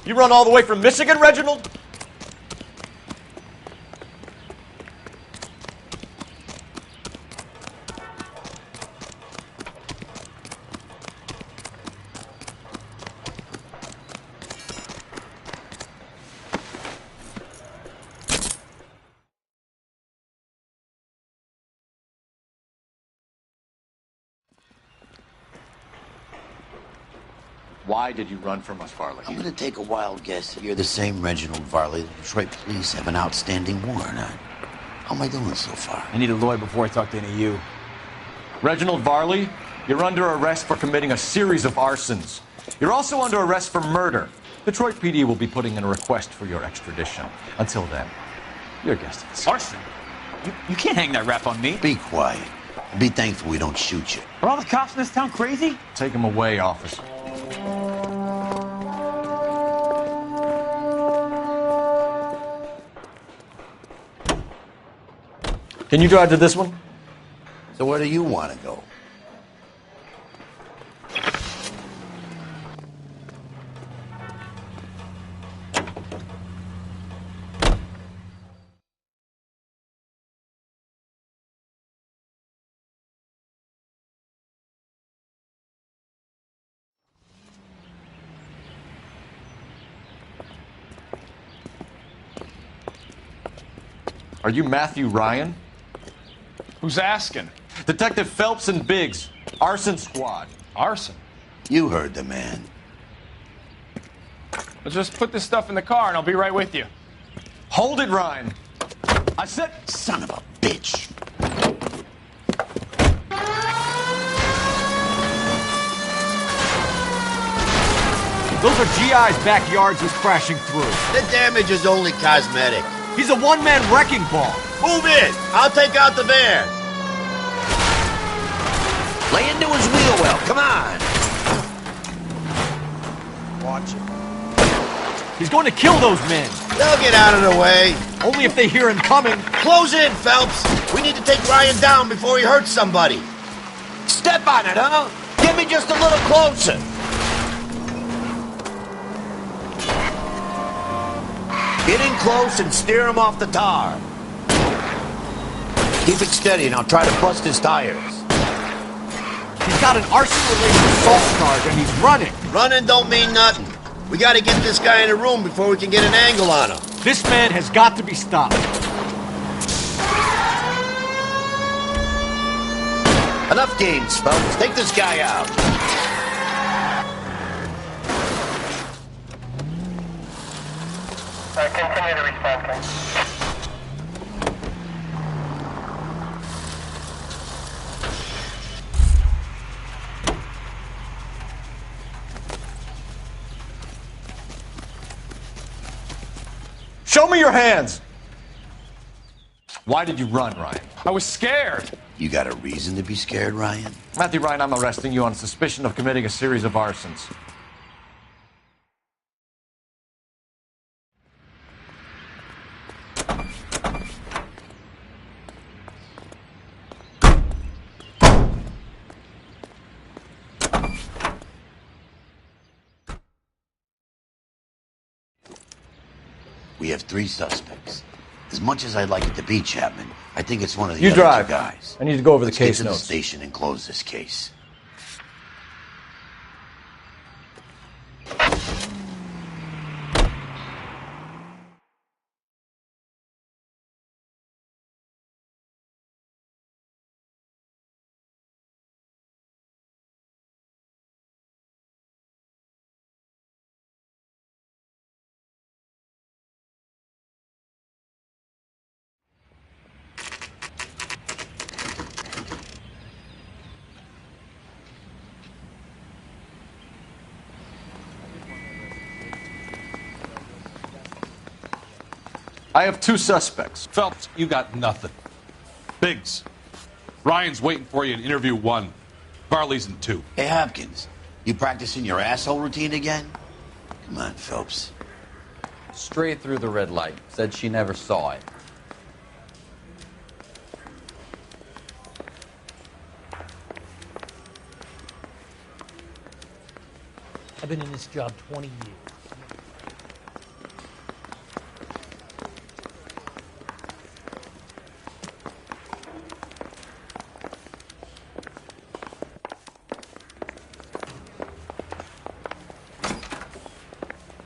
You run all the way from Michigan, Reginald? Why did you run from us, Varley? I'm gonna take a wild guess that you're the same Reginald Varley the Detroit police have an outstanding warrant on. How am I doing so far? I need a lawyer before I talk to any of you. Reginald Varley, you're under arrest for committing a series of arsons. You're also under arrest for murder. Detroit PD will be putting in a request for your extradition. Until then, you're a guest of the Arson? You can't hang that rap on me. Be quiet. Be thankful we don't shoot you. Are all the cops in this town crazy? Take him away, officer. Can you drive to this one? So where do you want to go? Are you Matthew Ryan? Who's asking? Detective Phelps and Biggs, arson squad. Arson? You heard the man. Well, just put this stuff in the car and I'll be right with you. Hold it, Ryan. I said... Son of a bitch. Those are GI's backyards he's crashing through. The damage is only cosmetic. He's a one-man wrecking ball. Move in. I'll take out the van. Lay into his wheel well. Come on. Watch it. He's going to kill those men. They'll get out of the way. Only if they hear him coming. Close in, Phelps. We need to take Ryan down before he hurts somebody. Step on it, huh? Get me just a little closer. Get in close and steer him off the tar. Keep it steady and I'll try to bust his tires. He's got an arson-related assault charge and he's running. Running don't mean nothing. We gotta get this guy in a room before we can get an angle on him. This man has got to be stopped. Enough games, Phelps. Take this guy out. Continue to respond, please. Show me your hands! Why did you run, Ryan? I was scared. You got a reason to be scared, Ryan? Matthew Ryan, I'm arresting you on suspicion of committing a series of arsons. We have 3 suspects. As much as I'd like it to be, Chapman, I think it's one of the You other drive. 2 guys. I need to go over Let's the case get to notes. the station and close this case. I have 2 suspects. Phelps, you got nothing. Biggs, Ryan's waiting for you in interview 1. Varley's in 2. Hey, Hopkins, you practicing your asshole routine again? Come on, Phelps. Straight through the red light. Said she never saw it. I've been in this job 20 years.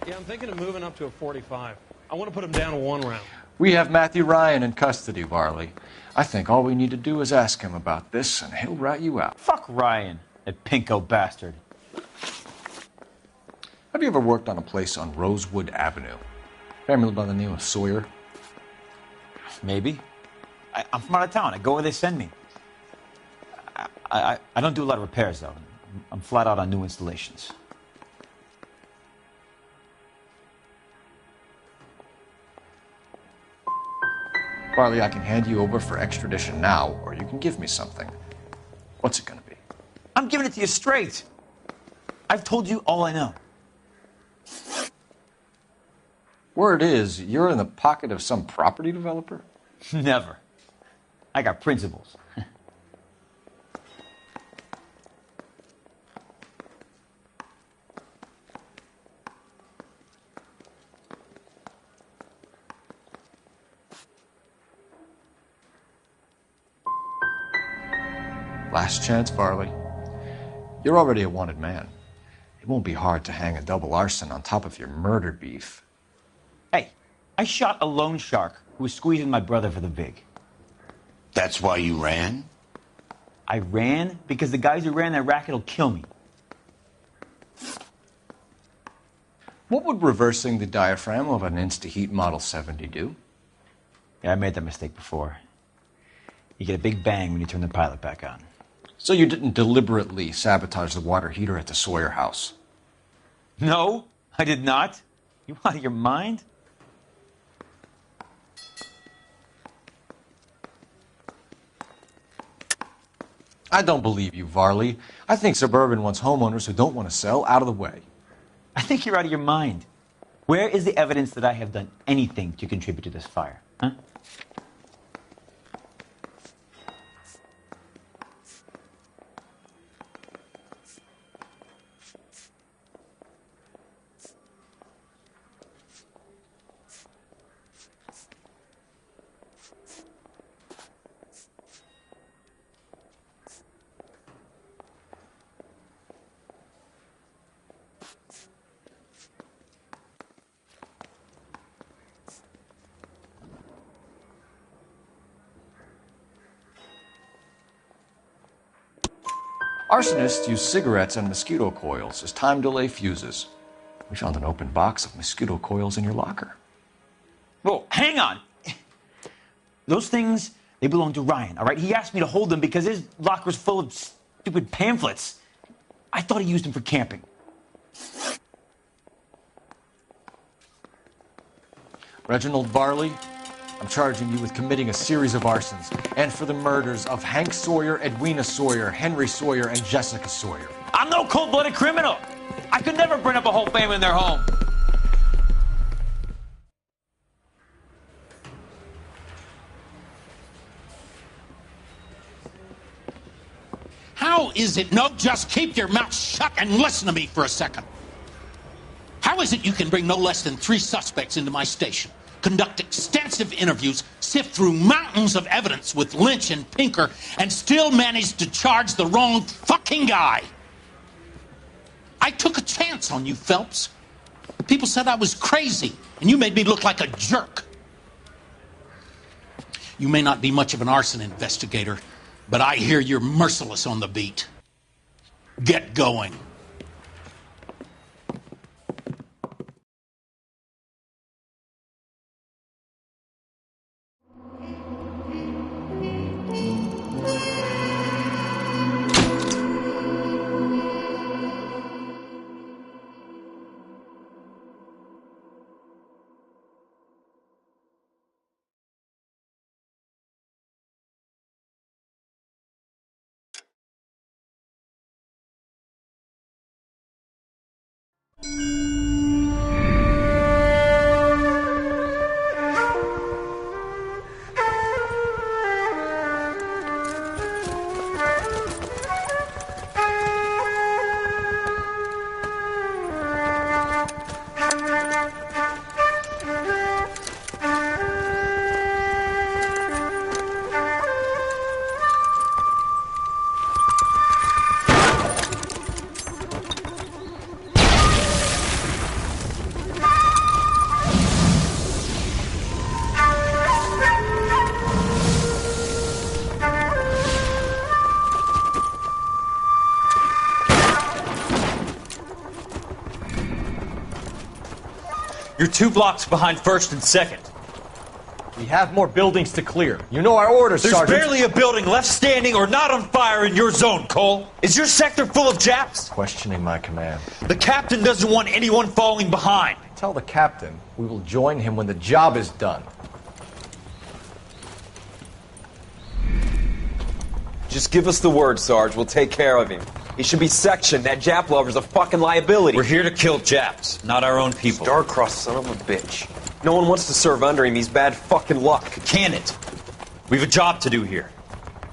Yeah, I'm thinking of moving up to a 45. I want to put him down to 1 round. We have Matthew Ryan in custody, Varley. I think all we need to do is ask him about this, and he'll rat you out. Fuck Ryan, that pinko bastard. Have you ever worked on a place on Rosewood Avenue? Family by the name of Sawyer? Maybe. I'm from out of town. I go where they send me. I don't do a lot of repairs, though. I'm flat out on new installations. Varley, I can hand you over for extradition now, or you can give me something. What's it gonna be? I'm giving it to you straight. I've told you all I know. Word is, you're in the pocket of some property developer? Never. I got principles. Last chance, Varley. You're already a wanted man. It won't be hard to hang a double arson on top of your murder beef. Hey, I shot a loan shark who was squeezing my brother for the vig. That's why you ran? I ran because the guys who ran that racket will kill me. What would reversing the diaphragm of an Insta-Heat Model 70 do? Yeah, I made that mistake before. You get a big bang when you turn the pilot back on. So you didn't deliberately sabotage the water heater at the Sawyer house? No, I did not. You out of your mind? I don't believe you, Varley. I think Suburban wants homeowners who don't want to sell out of the way. I think you're out of your mind. Where is the evidence that I have done anything to contribute to this fire? Huh? Arsonists use cigarettes and mosquito coils as time delay fuses. We found an open box of mosquito coils in your locker. Whoa, hang on. Those things, they belong to Ryan, all right? He asked me to hold them because his locker's full of stupid pamphlets. I thought he used them for camping. Reginald Varley, I'm charging you with committing a series of arsons and for the murders of Hank Sawyer, Edwina Sawyer, Henry Sawyer, and Jessica Sawyer. I'm no cold-blooded criminal. I could never burn up a whole family in their home. How is it? No, just keep your mouth shut and listen to me for a second. How is it you can bring no less than 3 suspects into my station, conduct extensive interviews, sift through mountains of evidence with Lynch and Pinker, and still manage to charge the wrong fucking guy? I took a chance on you, Phelps. People said I was crazy, and you made me look like a jerk. You may not be much of an arson investigator, but I hear you're merciless on the beat. Get going. You're 2 blocks behind 1st and 2nd. We have more buildings to clear. You know our orders, Sergeant. There's barely a building left standing or not on fire in your zone, Cole. Is your sector full of Japs? Questioning my command. The captain doesn't want anyone falling behind. Tell the captain we will join him when the job is done. Just give us the word, Sarge. We'll take care of him. He should be sectioned. That Jap lover's a fucking liability. We're here to kill Japs, not our own people. Star-crossed son of a bitch. No one wants to serve under him. He's bad fucking luck. Can it? We have a job to do here.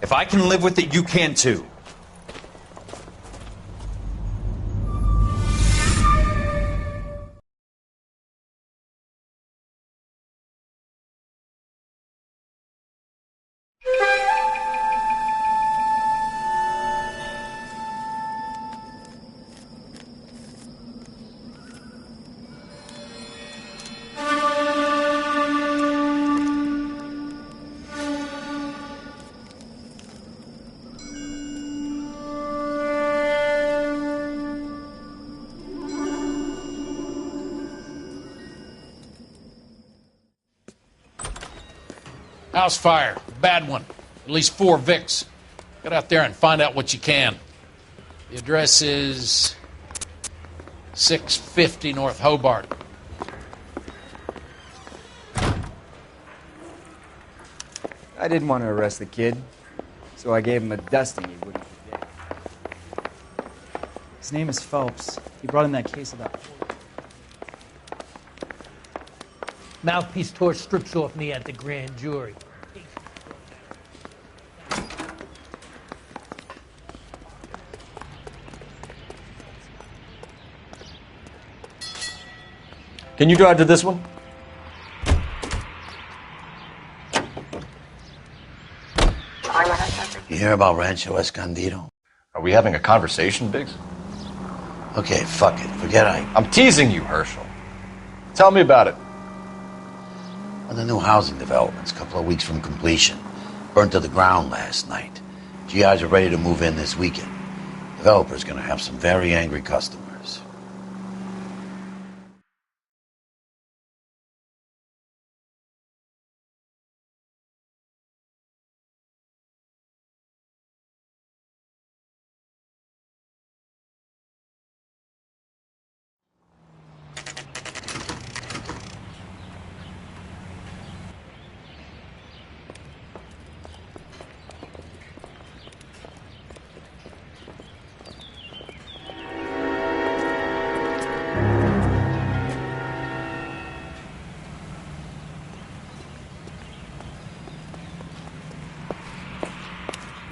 If I can live with it, you can too. House fire. Bad one. At least 4 Vicks. Get out there and find out what you can. The address is 650 North Hobart. I didn't want to arrest the kid, so I gave him a dusting he wouldn't forget. His name is Phelps. He brought in that case about... Mouthpiece tore strips off me at the grand jury. Can you drive to this one? You hear about Rancho Escondido? Are we having a conversation, Biggs? Okay, fuck it. Forget I'm teasing you, Herschel. Tell me about it. Well, the new housing development's a couple of weeks from completion. Burned to the ground last night. GIs are ready to move in this weekend. Developer's gonna have some very angry customers.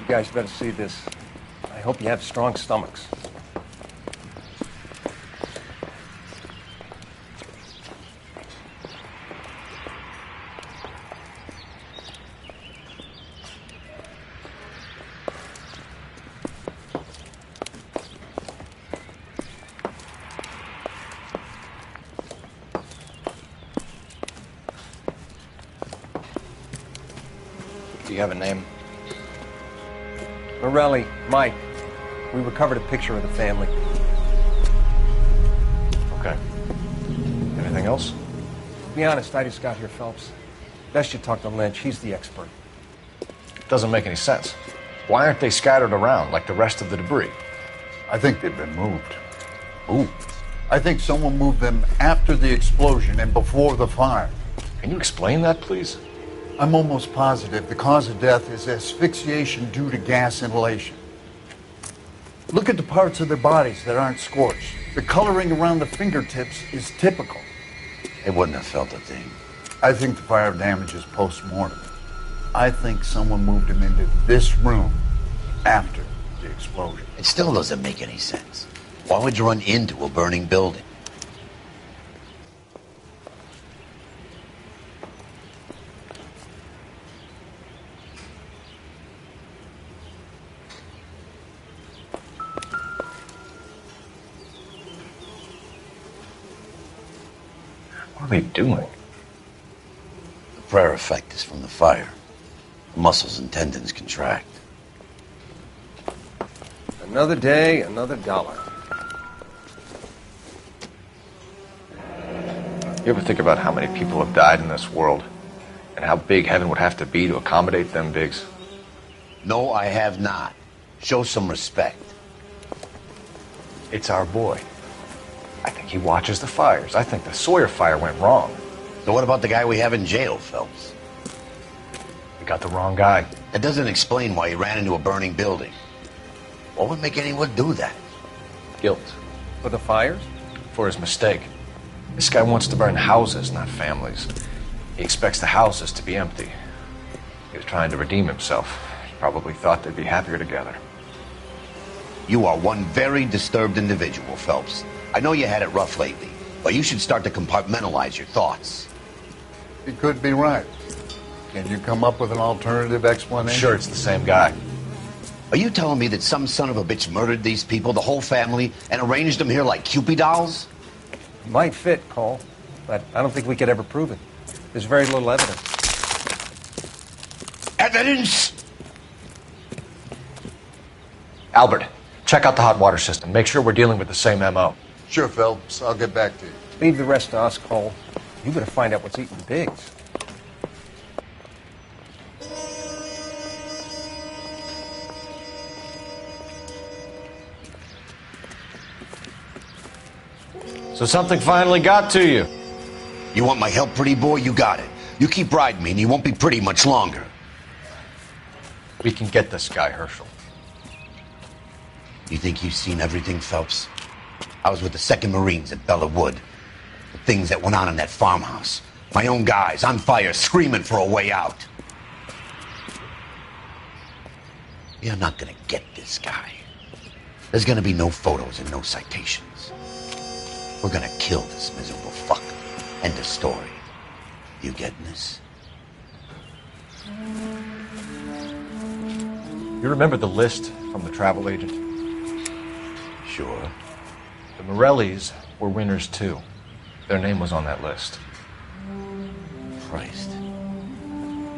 guys better see this. I hope you have strong stomachs. Do you have a name? Morelli, Mike. We recovered a picture of the family. Okay. Anything else? To be honest, I just got here, Phelps. Best you talk to Lynch. He's the expert. Doesn't make any sense. Why aren't they scattered around like the rest of the debris? I think they've been moved. Ooh. I think someone moved them after the explosion and before the fire. Can you explain that, please? I'm almost positive the cause of death is asphyxiation due to gas inhalation. Look at the parts of their bodies that aren't scorched. The coloring around the fingertips is typical. They wouldn't have felt a thing. I think the fire damage is post-mortem. I think someone moved him into this room after the explosion. It still doesn't make any sense. Why would you run into a burning building? What are they doing? The prayer effect is from the fire. The muscles and tendons contract. Another day, another dollar. You ever think about how many people have died in this world? And how big heaven would have to be to accommodate them bigs? No, I have not. Show some respect. It's our boy. I think he watches the fires. I think the Sawyer fire went wrong. So what about the guy we have in jail, Phelps? We got the wrong guy. That doesn't explain why he ran into a burning building. What would make anyone do that? Guilt. For the fires? For his mistake. This guy wants to burn houses, not families. He expects the houses to be empty. He was trying to redeem himself. He probably thought they'd be happier together. You are one very disturbed individual, Phelps. I know you had it rough lately, but you should start to compartmentalize your thoughts. He could be right. Can you come up with an alternative explanation? Sure, it's the same guy. Are you telling me that some son of a bitch murdered these people, the whole family, and arranged them here like Cupid dolls? Might fit, Cole, but I don't think we could ever prove it. There's very little evidence. Evidence? Albert, check out the hot water system. Make sure we're dealing with the same MO. Sure, Phelps. I'll get back to you. Leave the rest to us, Cole. You better find out what's eating Biggs. So something finally got to you. You want my help, pretty boy? You got it. You keep riding me and you won't be pretty much longer. We can get this guy, Herschel. You think you've seen everything, Phelps? I was with the 2nd Marines at Bella Wood. The things that went on in that farmhouse. My own guys on fire, screaming for a way out. You're not gonna get this guy. There's gonna be no photos and no citations. We're gonna kill this miserable fuck. End of story. You getting this? You remember the list from the travel agent? Sure. The Morellis were winners too. Their name was on that list. Christ.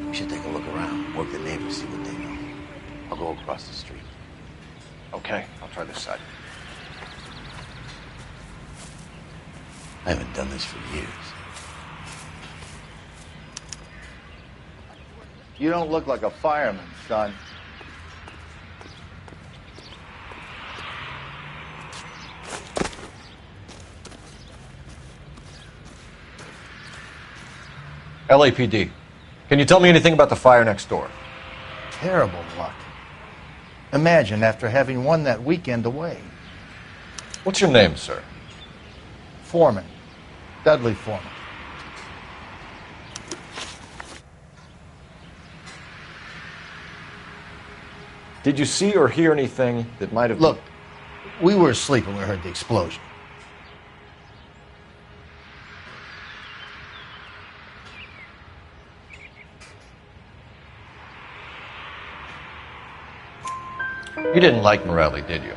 We should take a look around, work the neighbors, see what they know. I'll go across the street. Okay, I'll try this side. I haven't done this for years. You don't look like a fireman, son. LAPD. Can you tell me anything about the fire next door? Terrible luck. Imagine after having won that weekend away. What's your name, sir? Foreman. Dudley Foreman. Did you see or hear anything that might have... Look, we were asleep when we heard the explosion. You didn't like Morelli, did you?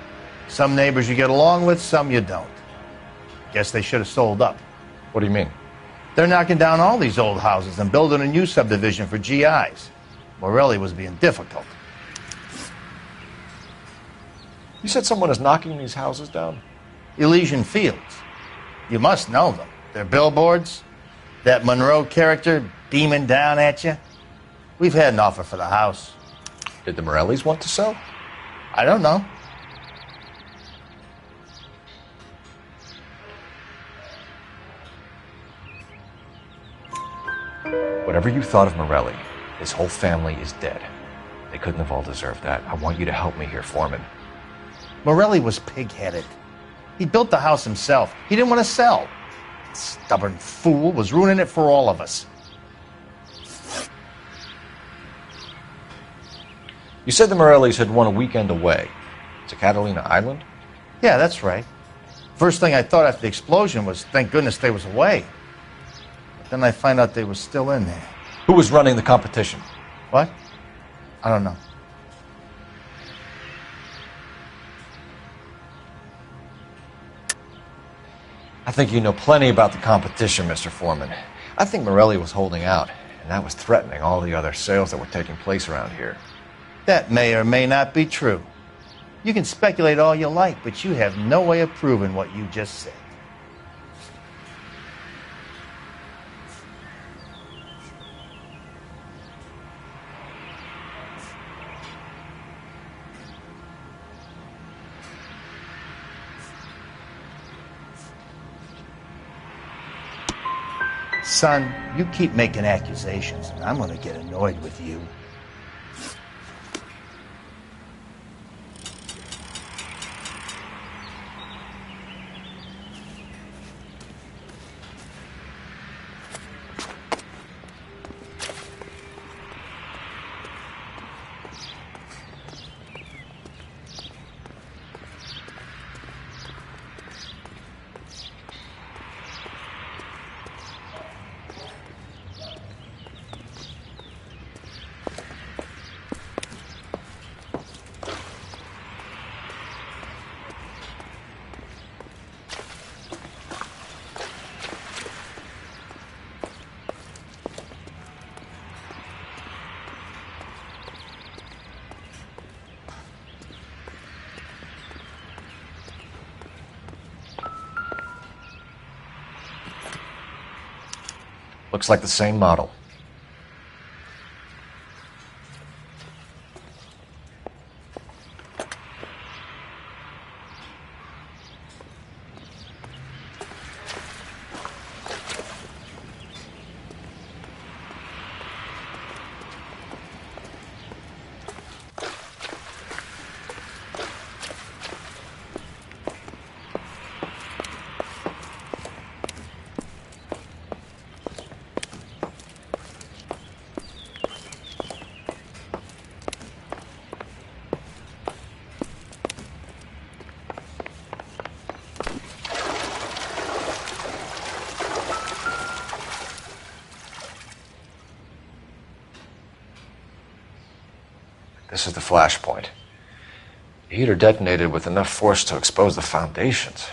Some neighbors you get along with, some you don't. Guess they should have sold up. What do you mean? They're knocking down all these old houses and building a new subdivision for GIs. Morelli was being difficult. You said someone is knocking these houses down? Elysian Fields. You must know them. They're billboards. That Monroe character beaming down at you. We've had an offer for the house. Did the Morellis want to sell? I don't know. Whatever you thought of Morelli, his whole family is dead. They couldn't have all deserved that. I want you to help me here, Foreman. Morelli was pig-headed. He built the house himself. He didn't want to sell. Stubborn fool was ruining it for all of us. You said the Morellis had won a weekend away to Catalina Island? Yeah, that's right. First thing I thought after the explosion was, thank goodness they was away. But then I find out they were still in there. Who was running the competition? What? I don't know. I think you know plenty about the competition, Mr. Foreman. I think Morelli was holding out, and that was threatening all the other sales that were taking place around here. That may or may not be true. You can speculate all you like, but you have no way of proving what you just said. Son, you keep making accusations, and I'm going to get annoyed with you. Looks like the same model. This is the flashpoint. The heater detonated with enough force to expose the foundations.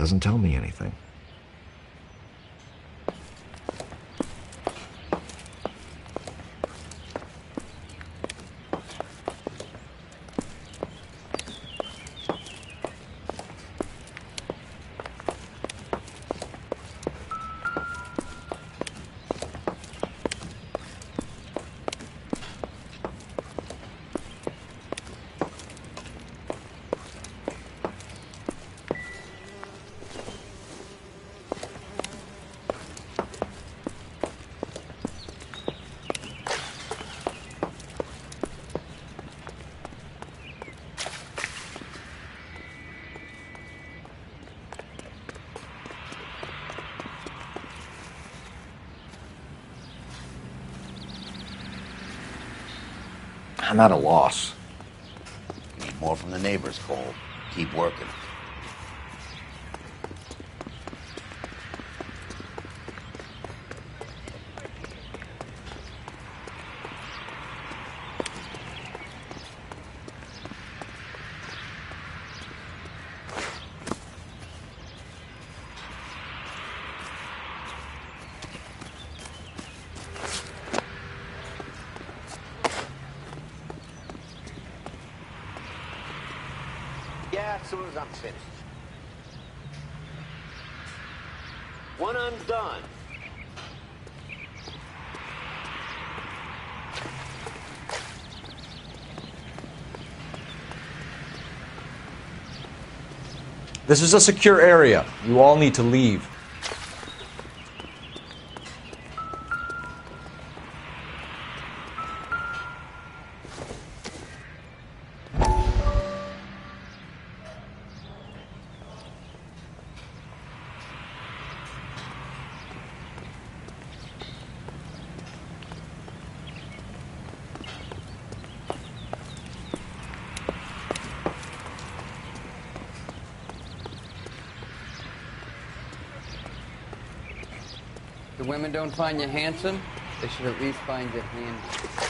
doesn't tell me anything. I'm at a loss. Need more from the neighbors, Cole. Keep working. Yeah, as soon as I'm finished. When I'm done. This is a secure area. You all need to leave. The women don't find you handsome, they should at least find you handy.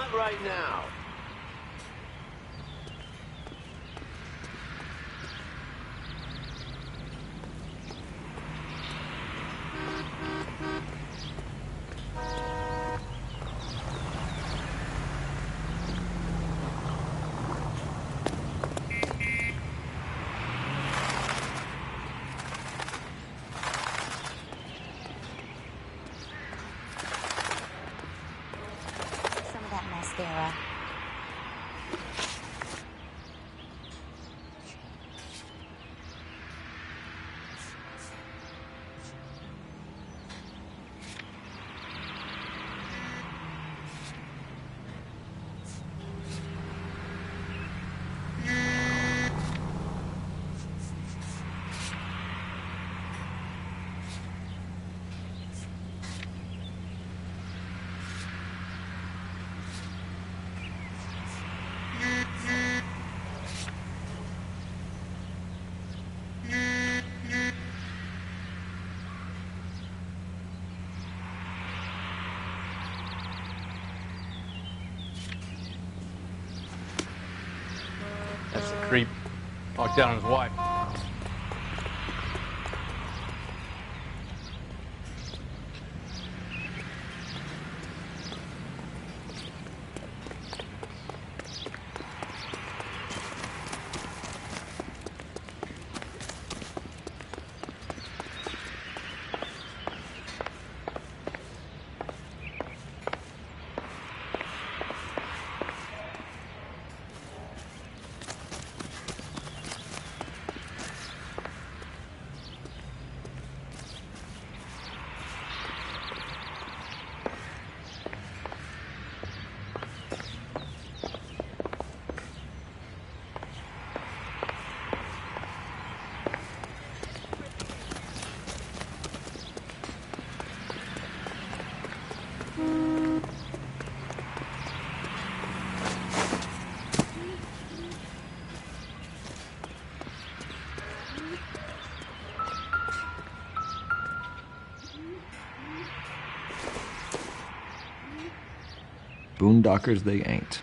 Not right now. Some of that mascara. That's the creep. Walked down on his wife. Boondockers they ain't.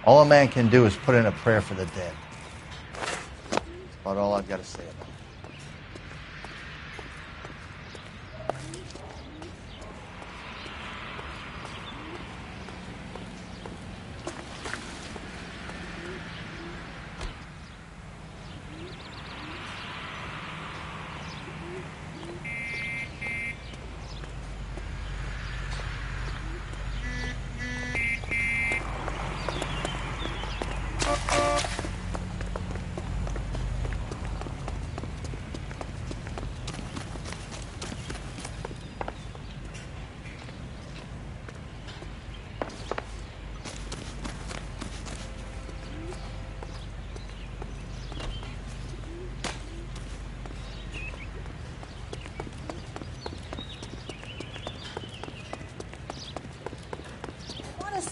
All a man can do is put in a prayer for the dead. That's about all I've got to say about it.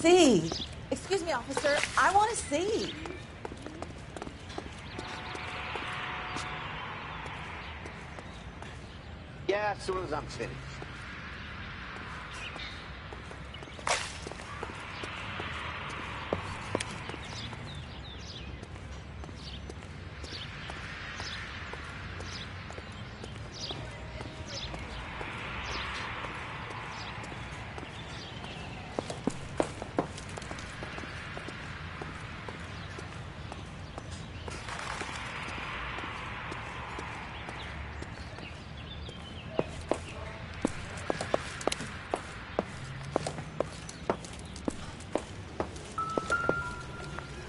see. Excuse me, officer. I want to see. Yeah, as soon as I'm finished.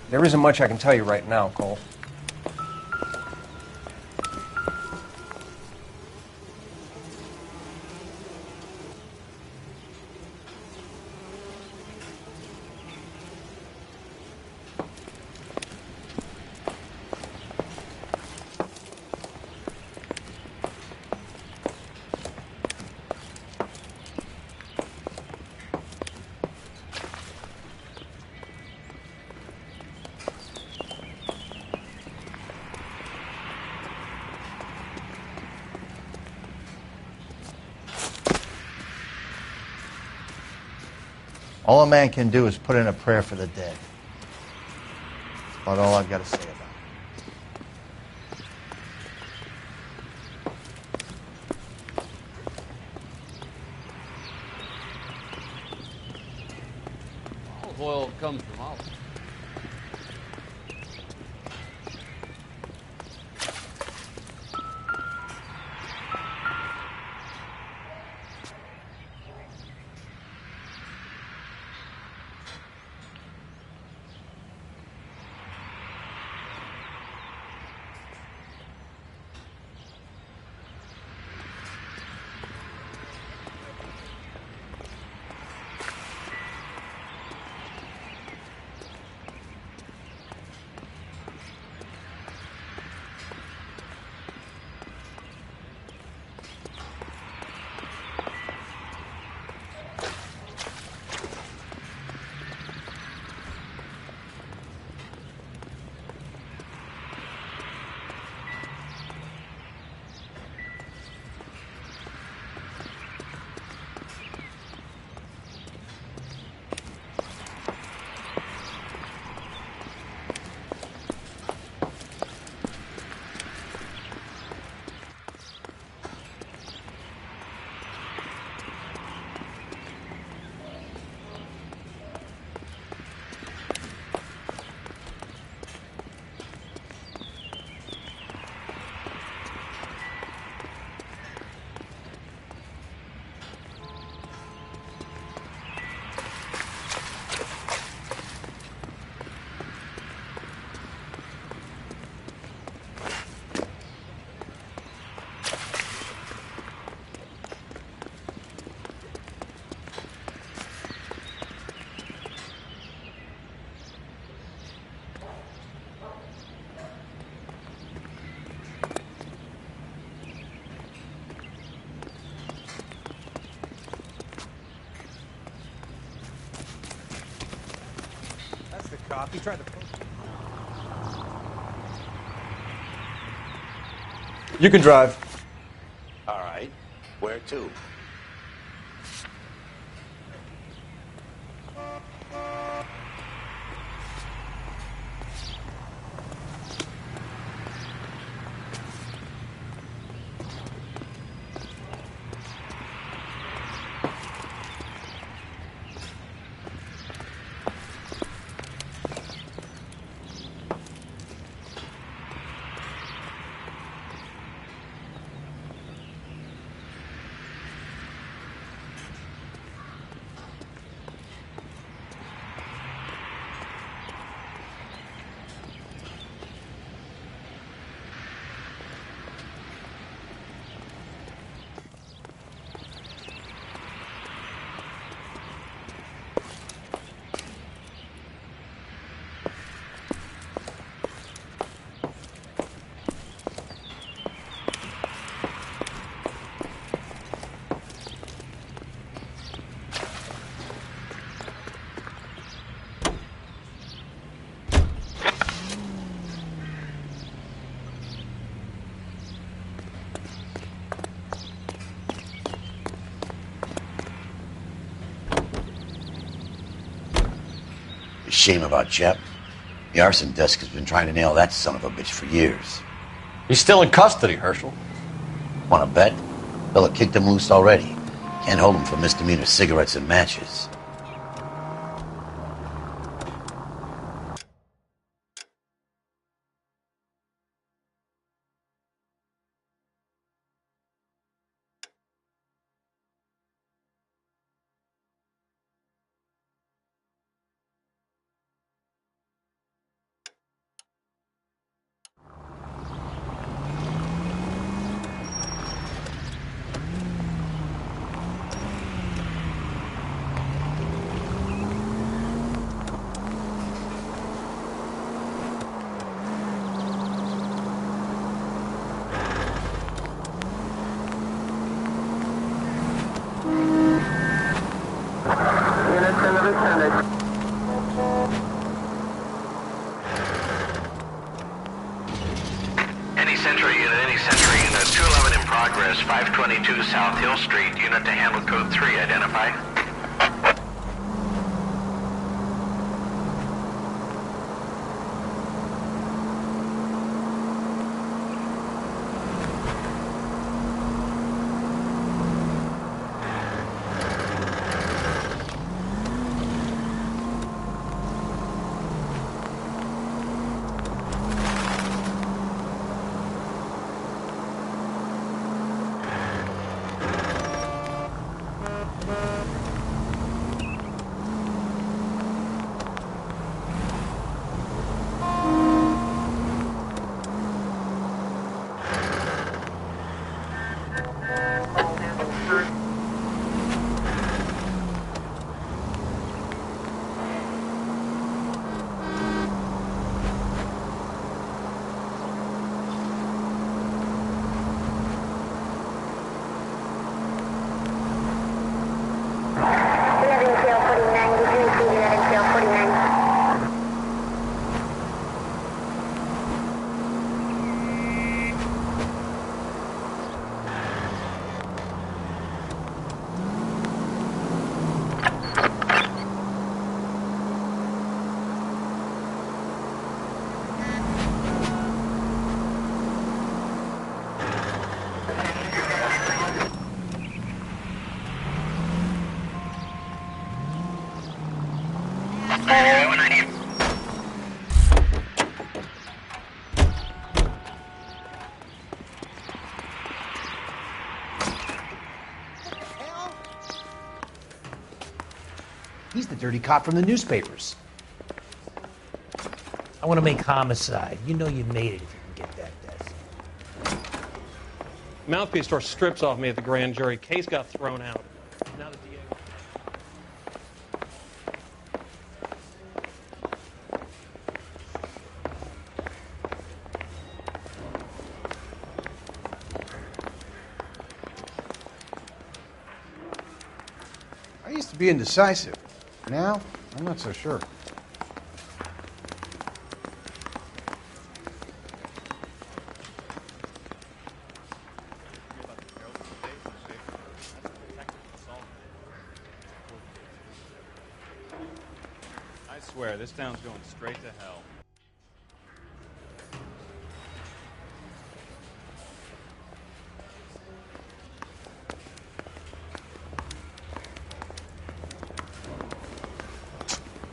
There isn't much I can tell you right now, Cole. All a man can do is put in a prayer for the dead. That's about all I've got to say about it. Olive oil comes from olives. That's the cop. He tried to poke you. You can drive. All right. Where to? shame about Jep. The arson desk has been trying to nail that son of a bitch for years. He's still in custody, Herschel. Want to bet? Fella kicked him loose already. Can't hold him for misdemeanor cigarettes and matches. Any Central Unit 211 in progress, 522 South Hill Street, unit to handle code 3, identify. He's the dirty cop from the newspapers. I want to make homicide. You know you made it if you can get that desk. Mouthpiece tore strips off me at the grand jury. Case got thrown out. Now the DA. I used to be indecisive. Now, I'm not so sure. I swear, this town's going straight to hell.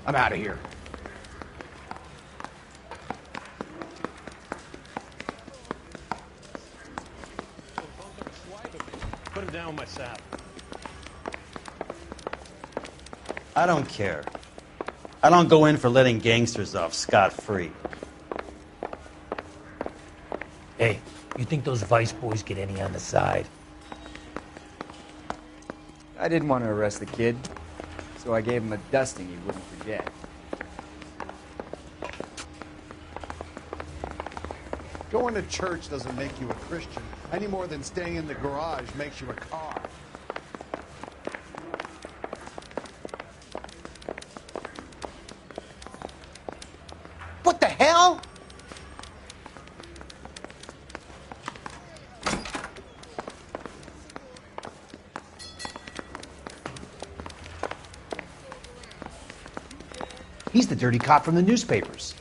I'm out of here. Put him down with my sap. I don't care. I don't go in for letting gangsters off scot-free. Hey, you think those Vice boys get any on the side? I didn't want to arrest the kid, so I gave him a dusting he wouldn't forget. Going to church doesn't make you a Christian, any more than staying in the garage makes you a car. What the hell? He's the dirty cop from the newspapers.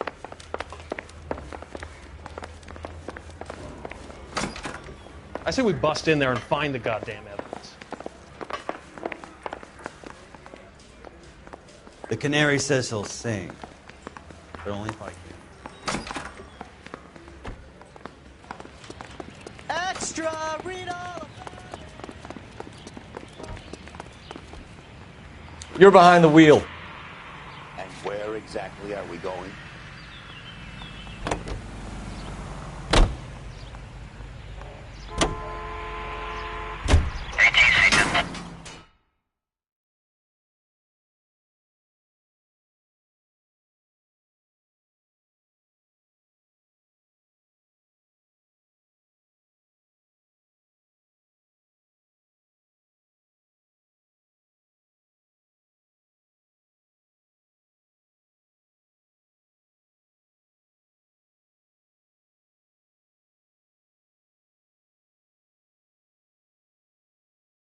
I say we bust in there and find the goddamn evidence. The canary says he'll sing, but only if I can. Extra, read all. You're behind the wheel.